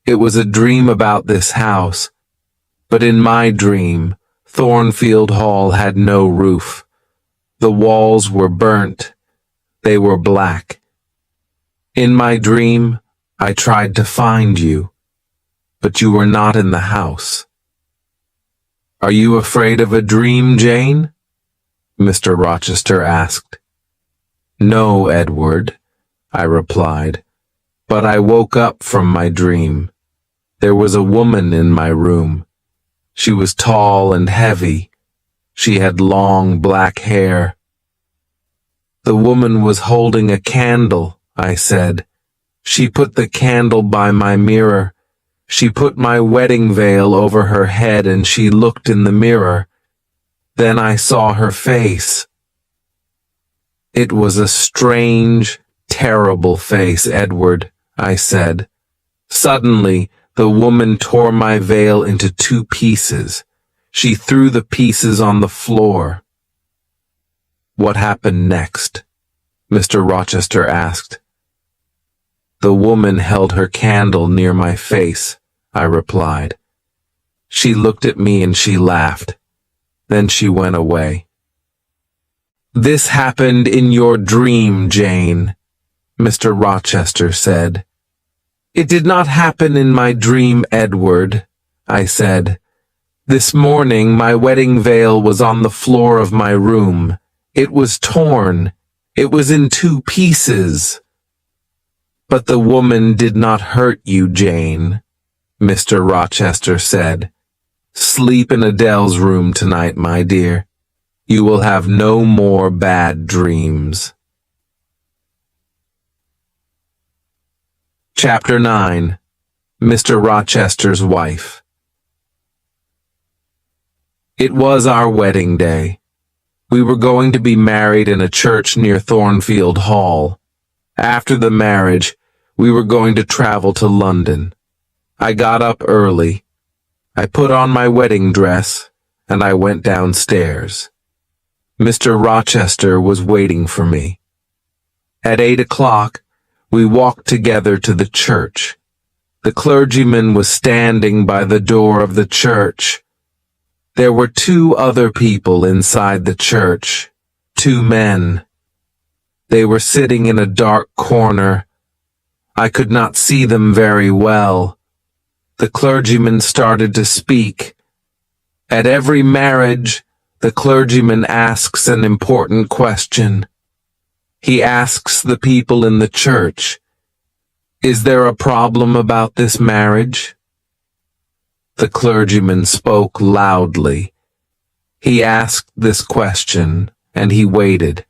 It was a dream about this house, but in my dream, Thornfield Hall had no roof. The walls were burnt. They were black. In my dream, I tried to find you, but you were not in the house. Are you afraid of a dream, Jane? Mr. Rochester asked. No, Edward, I replied, but I woke up from my dream. There was a woman in my room. She was tall and heavy. She had long black hair. The woman was holding a candle, I said. She put the candle by my mirror. She put my wedding veil over her head and she looked in the mirror. Then I saw her face. It was a strange, terrible face, Edward, I said. Suddenly, the woman tore my veil into 2 pieces. She threw the pieces on the floor. What happened next? Mr. Rochester asked. The woman held her candle near my face, I replied. She looked at me and she laughed. Then she went away. This happened in your dream, Jane, Mr. Rochester said. It did not happen in my dream, Edward, I said. This morning my wedding veil was on the floor of my room. It was torn. It was in 2 pieces. But the woman did not hurt you, Jane, Mr. Rochester said. Sleep in Adele's room tonight, my dear. You will have no more bad dreams. Chapter 9. Mr. Rochester's Wife. It was our wedding day. We were going to be married in a church near Thornfield Hall. After the marriage, we were going to travel to London. I got up early. I put on my wedding dress, and I went downstairs. Mr. Rochester was waiting for me. At 8 o'clock, we walked together to the church. The clergyman was standing by the door of the church. There were 2 other people inside the church, 2 men. They were sitting in a dark corner. I could not see them very well. The clergyman started to speak. At every marriage, the clergyman asks an important question. He asks the people in the church, "Is there a problem about this marriage?" The clergyman spoke loudly. He asked this question, and he waited.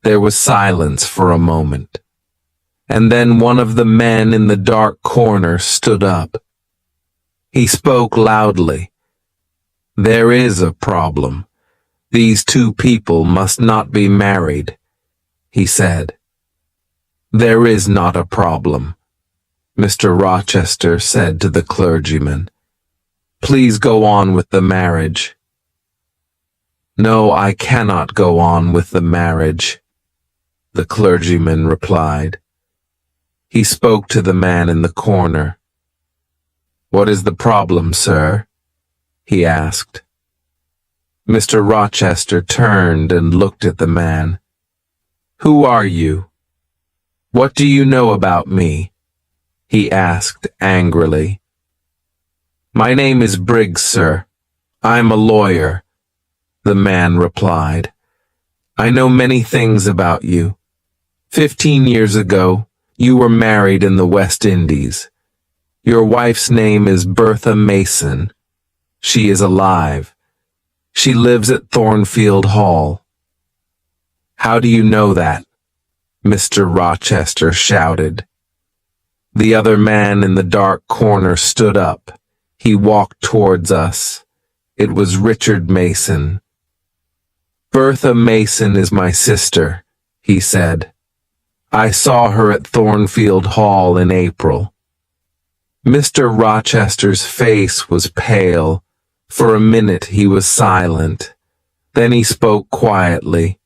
There was silence for a moment, and then one of the men in the dark corner stood up. He spoke loudly. "There is a problem. These 2 people must not be married," he said. "There is not a problem," Mr. Rochester said to the clergyman. "Please go on with the marriage." "No, I cannot go on with the marriage," the clergyman replied. He spoke to the man in the corner. "What is the problem, sir?" he asked. Mr. Rochester turned and looked at the man. "Who are you? What do you know about me?" he asked angrily. "My name is Briggs, sir. I'm a lawyer," the man replied. "I know many things about you. 15 years ago, you were married in the West Indies. Your wife's name is Bertha Mason. She is alive. She lives at Thornfield Hall." "How do you know that?" Mr. Rochester shouted. The other man in the dark corner stood up. He walked towards us. It was Richard Mason. "Bertha Mason is my sister," he said. "I saw her at Thornfield Hall in April." Mr. Rochester's face was pale. For a minute he was silent. Then he spoke quietly.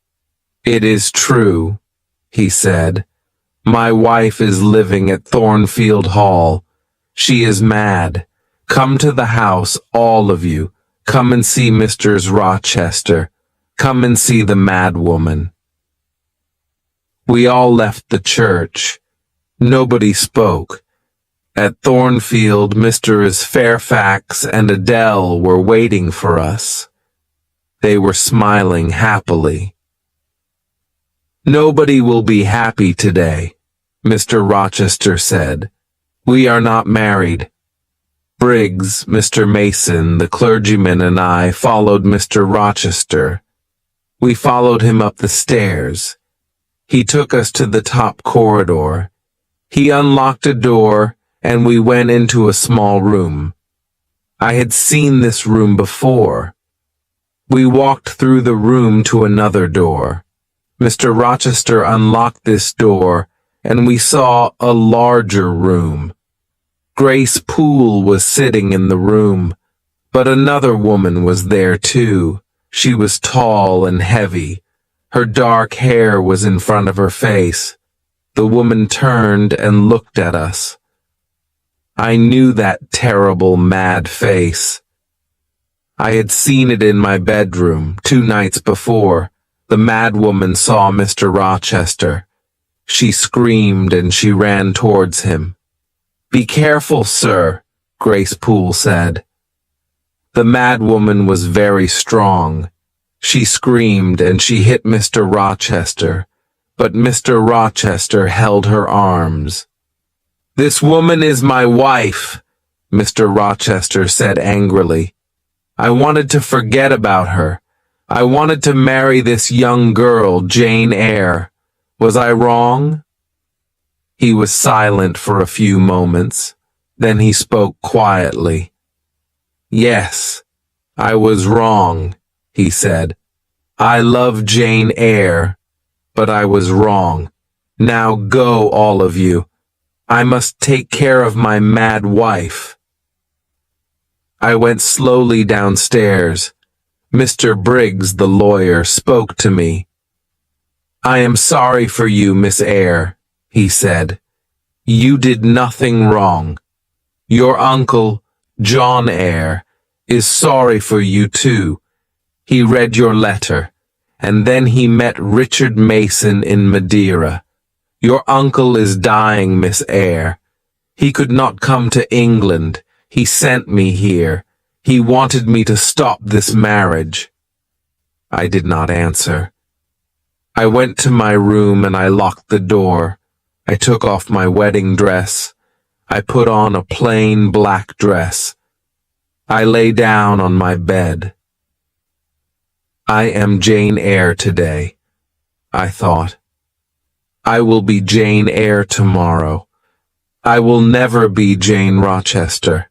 "It is true," he said. "My wife is living at Thornfield Hall. She is mad. Come to the house, all of you. Come and see Mr. Rochester. Come and see the mad woman." We all left the church. Nobody spoke. At Thornfield, Mrs. Fairfax and Adele were waiting for us. They were smiling happily. "Nobody will be happy today," Mr. Rochester said. "We are not married." Briggs, Mr. Mason, the clergyman, and I followed Mr. Rochester. We followed him up the stairs. He took us to the top corridor. He unlocked a door, and we went into a small room. I had seen this room before. We walked through the room to another door. Mr. Rochester unlocked this door, and we saw a larger room. Grace Poole was sitting in the room, but another woman was there too. She was tall and heavy. Her dark hair was in front of her face. The woman turned and looked at us. I knew that terrible, mad face. I had seen it in my bedroom 2 nights before. The mad woman saw Mr. Rochester. She screamed and she ran towards him. "Be careful, sir," Grace Poole said. The mad woman was very strong. She screamed and she hit Mr. Rochester, but Mr. Rochester held her arms. "This woman is my wife," Mr. Rochester said angrily. "I wanted to forget about her. I wanted to marry this young girl, Jane Eyre. Was I wrong?" He was silent for a few moments. Then he spoke quietly. "Yes, I was wrong, he said. I love Jane Eyre, but I was wrong. Now go, all of you. I must take care of my mad wife. I went slowly downstairs. Mr. Briggs, the lawyer, spoke to me. I am sorry for you, Miss Eyre, he said. You did nothing wrong. Your uncle, John Eyre, is sorry for you too. He read your letter, and then he met Richard Mason in Madeira. Your uncle is dying, Miss Eyre. He could not come to England. He sent me here. He wanted me to stop this marriage. I did not answer. I went to my room and I locked the door. I took off my wedding dress. I put on a plain black dress. I lay down on my bed. I am Jane Eyre today, I thought. I will be Jane Eyre tomorrow. I will never be Jane Rochester.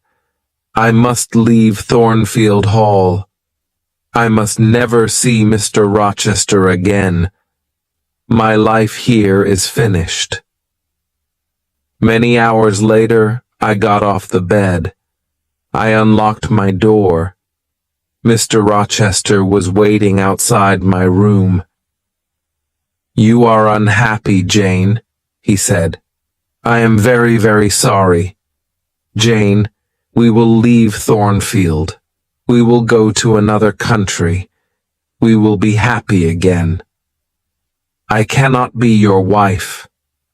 I must leave Thornfield Hall. I must never see Mr. Rochester again. My life here is finished. Many hours later, I got off the bed. I unlocked my door. Mr. Rochester was waiting outside my room. You are unhappy, Jane, he said. I am very, very sorry. Jane, we will leave Thornfield. We will go to another country. We will be happy again. I cannot be your wife.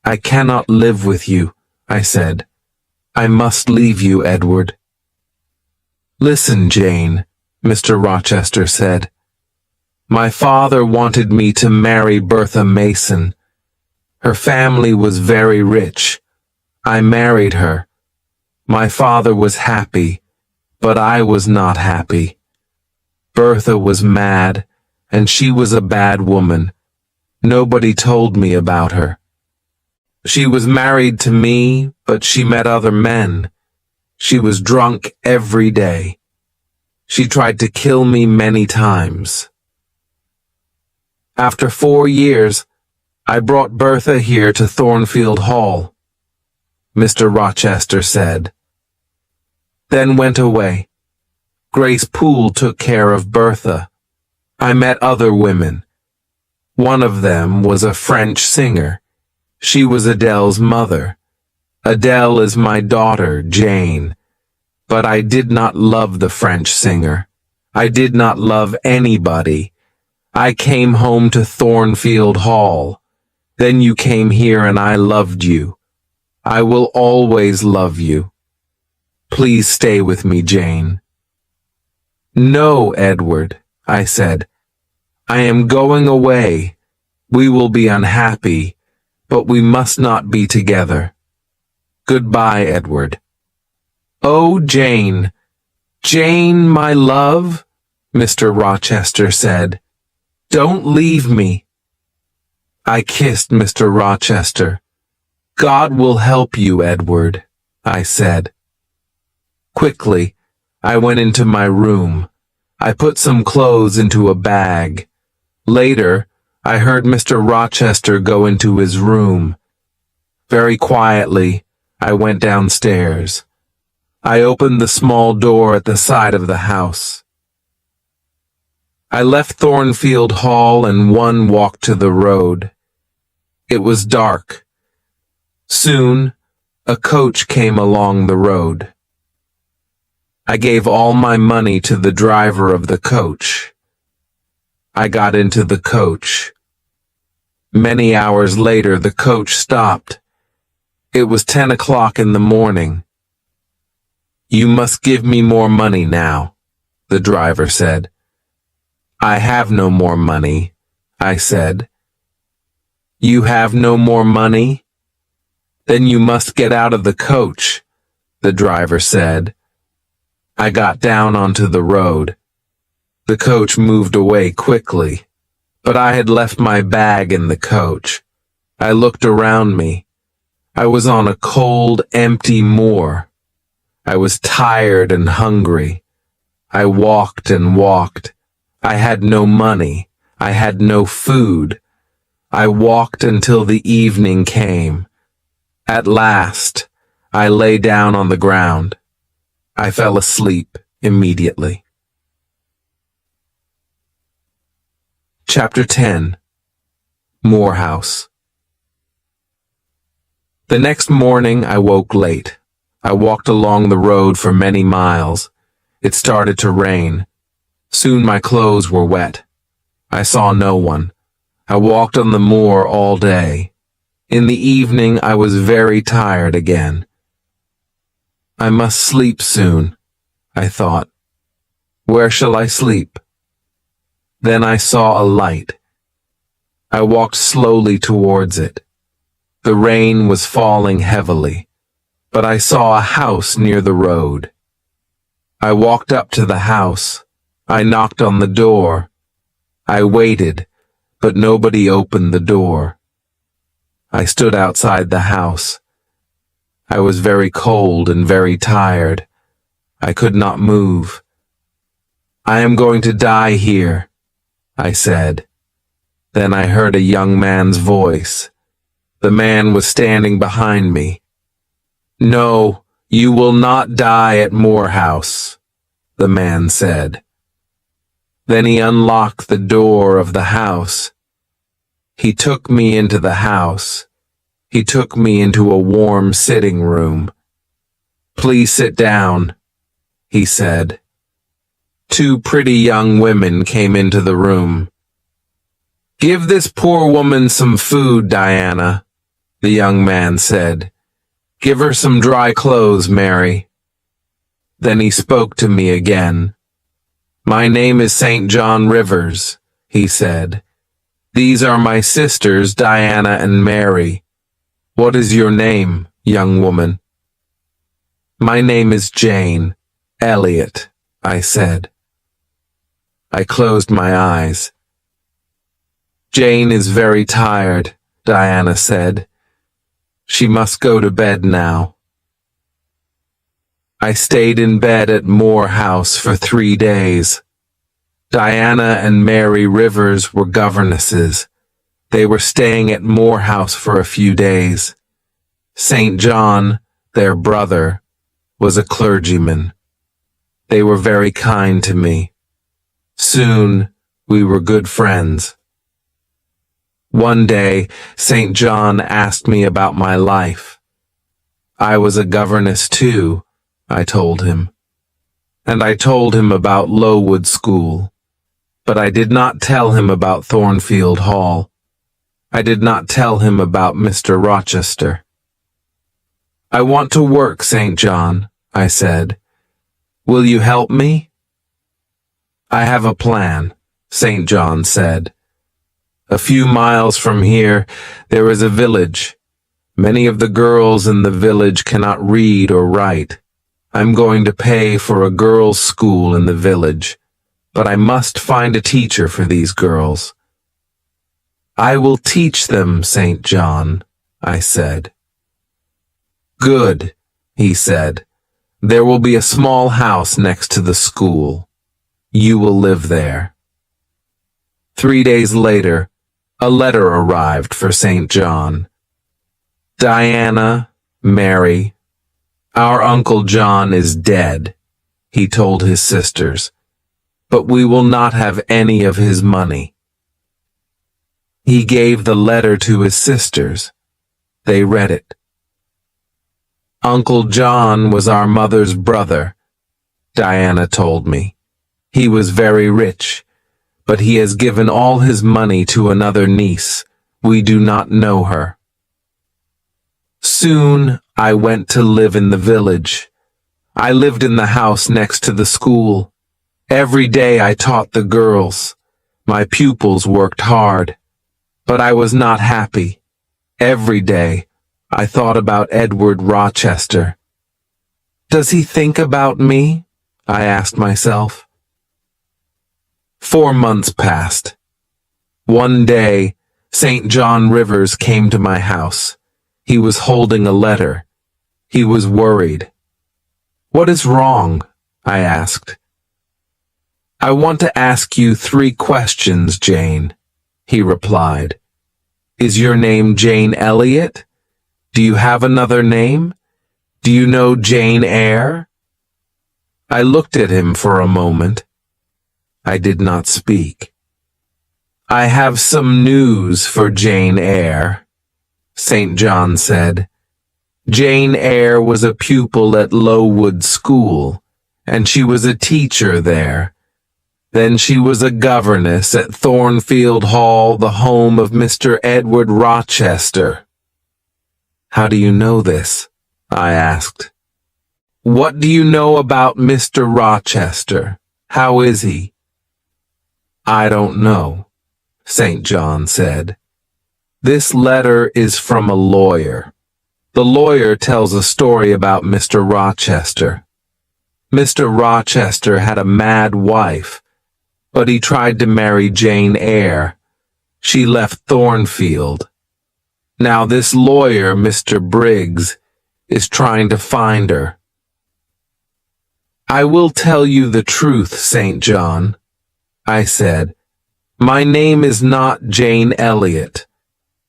I cannot live with you, I said. I must leave you, Edward. Listen, Jane, Mr. Rochester said. My father wanted me to marry Bertha Mason. Her family was very rich. I married her. My father was happy, but I was not happy. Bertha was mad, and she was a bad woman. Nobody told me about her. She was married to me, but she met other men. She was drunk every day. She tried to kill me many times. After 4 years, I brought Bertha here to Thornfield Hall, Mr. Rochester said. Then went away. Grace Poole took care of Bertha. I met other women. One of them was a French singer. She was Adele's mother. Adele is my daughter, Jane. But I did not love the French singer. I did not love anybody. I came home to Thornfield Hall. Then you came here and I loved you. I will always love you. Please stay with me, Jane. No, Edward, I said. I am going away. We will be unhappy, but we must not be together. Goodbye, Edward. Oh, Jane, Jane, my love, Mr. Rochester said. Don't leave me. I kissed Mr. Rochester. God will help you, Edward, I said. Quickly, I went into my room. I put some clothes into a bag. Later, I heard Mr. Rochester go into his room. Very quietly, I went downstairs. I opened the small door at the side of the house. I left Thornfield Hall and one walked to the road. It was dark. Soon, a coach came along the road. I gave all my money to the driver of the coach. I got into the coach. Many hours later, the coach stopped. It was 10 o'clock in the morning. You must give me more money now, the driver said. I have no more money, I said. You have no more money? Then you must get out of the coach, the driver said. I got down onto the road. The coach moved away quickly, but I had left my bag in the coach. I looked around me. I was on a cold, empty moor. I was tired and hungry. I walked and walked. I had no money. I had no food. I walked until the evening came. At last, I lay down on the ground. I fell asleep immediately. Chapter 10. Morehouse. The next morning I woke late. I walked along the road for many miles. It started to rain. Soon my clothes were wet. I saw no one. I walked on the moor all day. In the evening I was very tired again. I must sleep soon, I thought. Where shall I sleep? Then I saw a light. I walked slowly towards it. The rain was falling heavily, but I saw a house near the road. I walked up to the house. I knocked on the door. I waited, but nobody opened the door. I stood outside the house. I was very cold and very tired. I could not move. I am going to die here, I said. Then I heard a young man's voice. The man was standing behind me. No, you will not die at Morehouse, the man said. Then he unlocked the door of the house. He took me into the house. He took me into a warm sitting room. Please sit down, he said. Two pretty young women came into the room. Give this poor woman some food, Diana, the young man said. Give her some dry clothes, Mary. Then he spoke to me again. My name is St. John Rivers, he said. These are my sisters, Diana and Mary. What is your name, young woman? My name is Jane Elliot, I said. I closed my eyes. Jane is very tired, Diana said. She must go to bed now. I stayed in bed at Morehouse for 3 days. Diana and Mary Rivers were governesses. They were staying at Morehouse for a few days. St. John, their brother, was a clergyman. They were very kind to me. Soon, we were good friends. One day, St. John asked me about my life. I was a governess too, I told him. And I told him about Lowood School. But I did not tell him about Thornfield Hall. I did not tell him about Mr. Rochester. I want to work, St. John, I said. Will you help me? I have a plan, St. John said. A few miles from here, there is a village. Many of the girls in the village cannot read or write. I'm going to pay for a girls' school in the village, but I must find a teacher for these girls. I will teach them, St. John, I said. Good, he said. There will be a small house next to the school. You will live there. 3 days later, a letter arrived for St. John. Diana, Mary, our Uncle John is dead, he told his sisters, but we will not have any of his money. He gave the letter to his sisters. They read it. Uncle John was our mother's brother, Diana told me. He was very rich, but he has given all his money to another niece. We do not know her. Soon I went to live in the village. I lived in the house next to the school. Every day I taught the girls. My pupils worked hard, but I was not happy. Every day I thought about Edward Rochester. Does he think about me? I asked myself. 4 months passed. One day, St. John Rivers came to my house. He was holding a letter. He was worried. What is wrong? I asked. I want to ask you 3 questions, Jane, he replied. Is your name Jane Elliott? Do you have another name? Do you know Jane Eyre? I looked at him for a moment. I did not speak. I have some news for Jane Eyre, St. John said. Jane Eyre was a pupil at Lowood School, and she was a teacher there. Then she was a governess at Thornfield Hall, the home of Mr. Edward Rochester. How do you know this? I asked. What do you know about Mr. Rochester? How is he? I don't know, St. John said. This letter is from a lawyer. The lawyer tells a story about Mr. Rochester. Mr. Rochester had a mad wife, but he tried to marry Jane Eyre. She left Thornfield. Now this lawyer, Mr. Briggs, is trying to find her. I will tell you the truth, St. John, I said. My name is not Jane Elliott.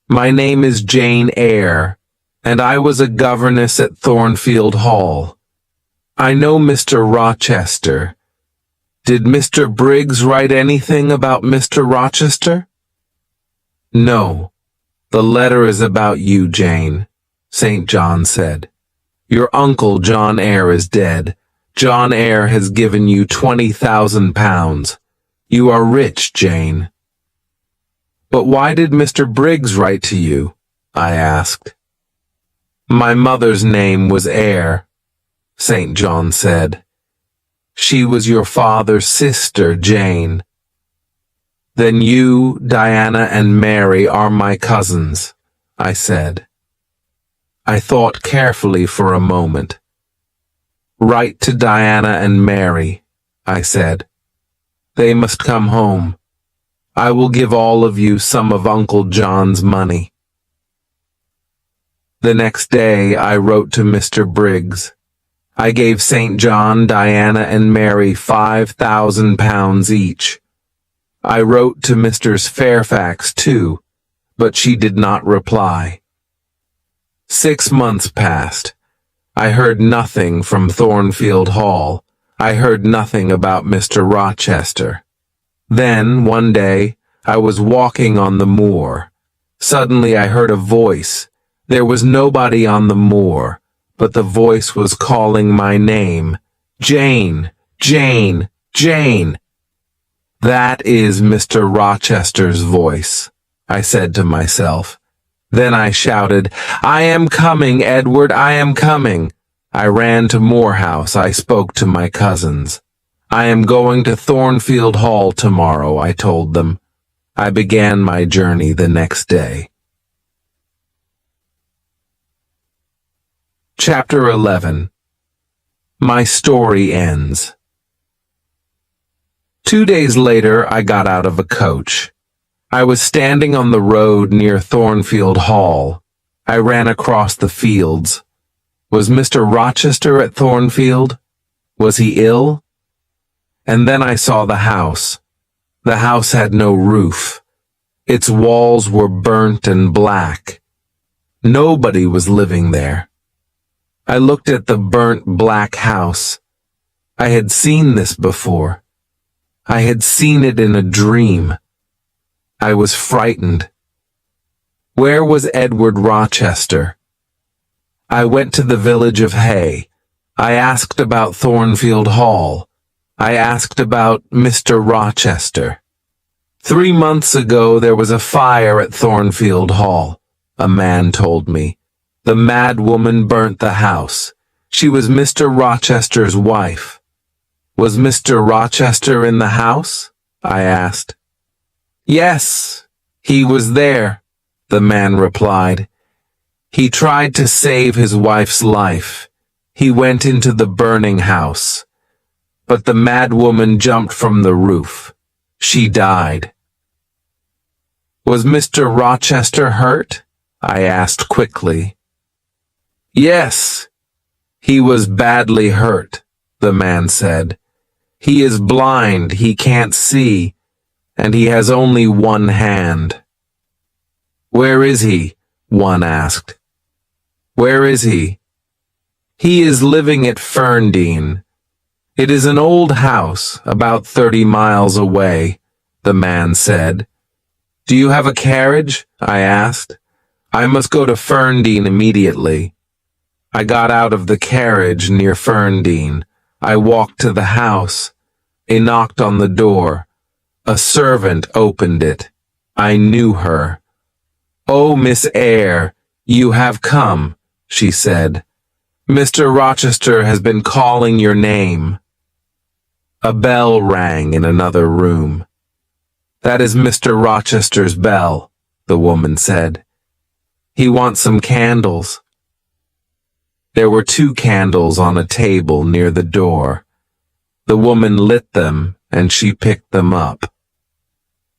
My name is Jane Eyre, and I was a governess at Thornfield Hall. I know Mr. Rochester. Did Mr. Briggs write anything about Mr. Rochester? No. The letter is about you, Jane, St. John said. Your uncle, John Eyre, is dead. John Eyre has given you £20,000. You are rich, Jane. But why did Mr. Briggs write to you? I asked. My mother's name was Eyre, St. John said. She was your father's sister, Jane. Then you, Diana, and Mary are my cousins, I said. I thought carefully for a moment. Write to Diana and Mary, I said. They must come home. I will give all of you some of Uncle John's money. The next day I wrote to Mr. Briggs. I gave St. John, Diana, and Mary £5,000 each. I wrote to Mrs. Fairfax too, but she did not reply. 6 months passed. I heard nothing from Thornfield Hall. I heard nothing about Mr. Rochester. Then, one day, I was walking on the moor. Suddenly I heard a voice. There was nobody on the moor, but the voice was calling my name. Jane, Jane, Jane. That is Mr. Rochester's voice, I said to myself. Then I shouted, I am coming, Edward, I am coming. I ran to Moor House. I spoke to my cousins. I am going to Thornfield Hall tomorrow, I told them. I began my journey the next day. Chapter 11. My story ends. 2 days later, I got out of a coach. I was standing on the road near Thornfield Hall. I ran across the fields. Was Mr. Rochester at Thornfield? Was he ill? And then I saw the house. The house had no roof. Its walls were burnt and black. Nobody was living there. I looked at the burnt black house. I had seen this before. I had seen it in a dream. I was frightened. Where was Edward Rochester? I went to the village of Hay. I asked about Thornfield Hall. I asked about Mr. Rochester. 3 months ago there was a fire at Thornfield Hall, a man told me. The mad woman burnt the house. She was Mr. Rochester's wife. Was Mr. Rochester in the house? I asked. Yes, he was there, the man replied. He tried to save his wife's life. He went into the burning house. But the mad woman jumped from the roof. She died. Was Mr. Rochester hurt? I asked quickly. Yes, he was badly hurt, the man said. He is blind, he can't see, and he has only one hand. Where is he? One asked. Where is he? He is living at Ferndean. It is an old house, about 30 miles away, the man said. Do you have a carriage? I asked. I must go to Ferndean immediately. I got out of the carriage near Ferndean. I walked to the house. I knocked on the door. A servant opened it. I knew her. Oh, Miss Eyre, you have come, she said. Mr. Rochester has been calling your name. A bell rang in another room. That is Mr. Rochester's bell, the woman said. He wants some candles. There were 2 candles on a table near the door. The woman lit them, and she picked them up.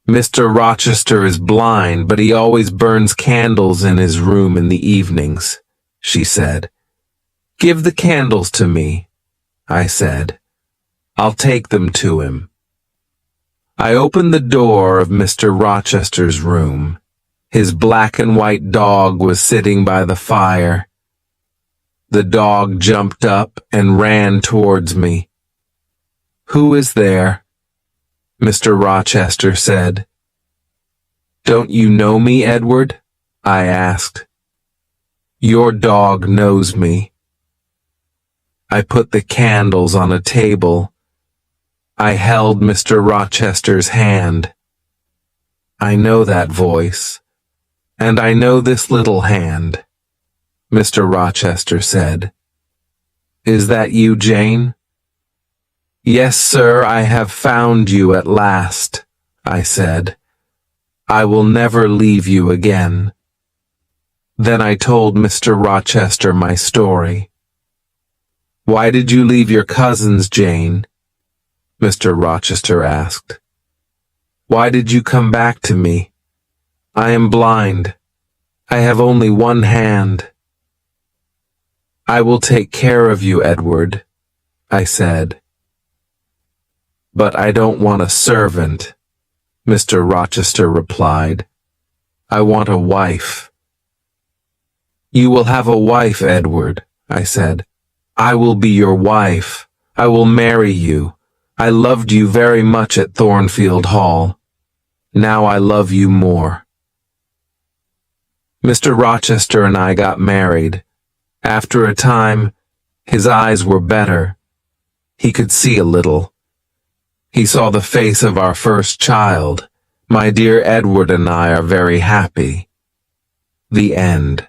Mr. Rochester is blind, but he always burns candles in his room in the evenings, she said. Give the candles to me, I said. I'll take them to him. I opened the door of Mr. Rochester's room. His black and white dog was sitting by the fire. The dog jumped up and ran towards me. Who is there? Mr. Rochester said. Don't you know me, Edward? I asked. Your dog knows me. I put the candles on a table. I held Mr. Rochester's hand. I know that voice, and I know this little hand, Mr. Rochester said. Is that you, Jane? Yes, sir, I have found you at last, I said. I will never leave you again. Then I told Mr. Rochester my story. Why did you leave your cousins, Jane? Mr. Rochester asked. Why did you come back to me? I am blind. I have only one hand. I will take care of you, Edward, I said. But I don't want a servant, Mr. Rochester replied. I want a wife. You will have a wife, Edward, I said. I will be your wife. I will marry you. I loved you very much at Thornfield Hall. Now I love you more. Mr. Rochester and I got married. After a time, his eyes were better. He could see a little. He saw the face of our first child. My dear Edward and I are very happy. The end.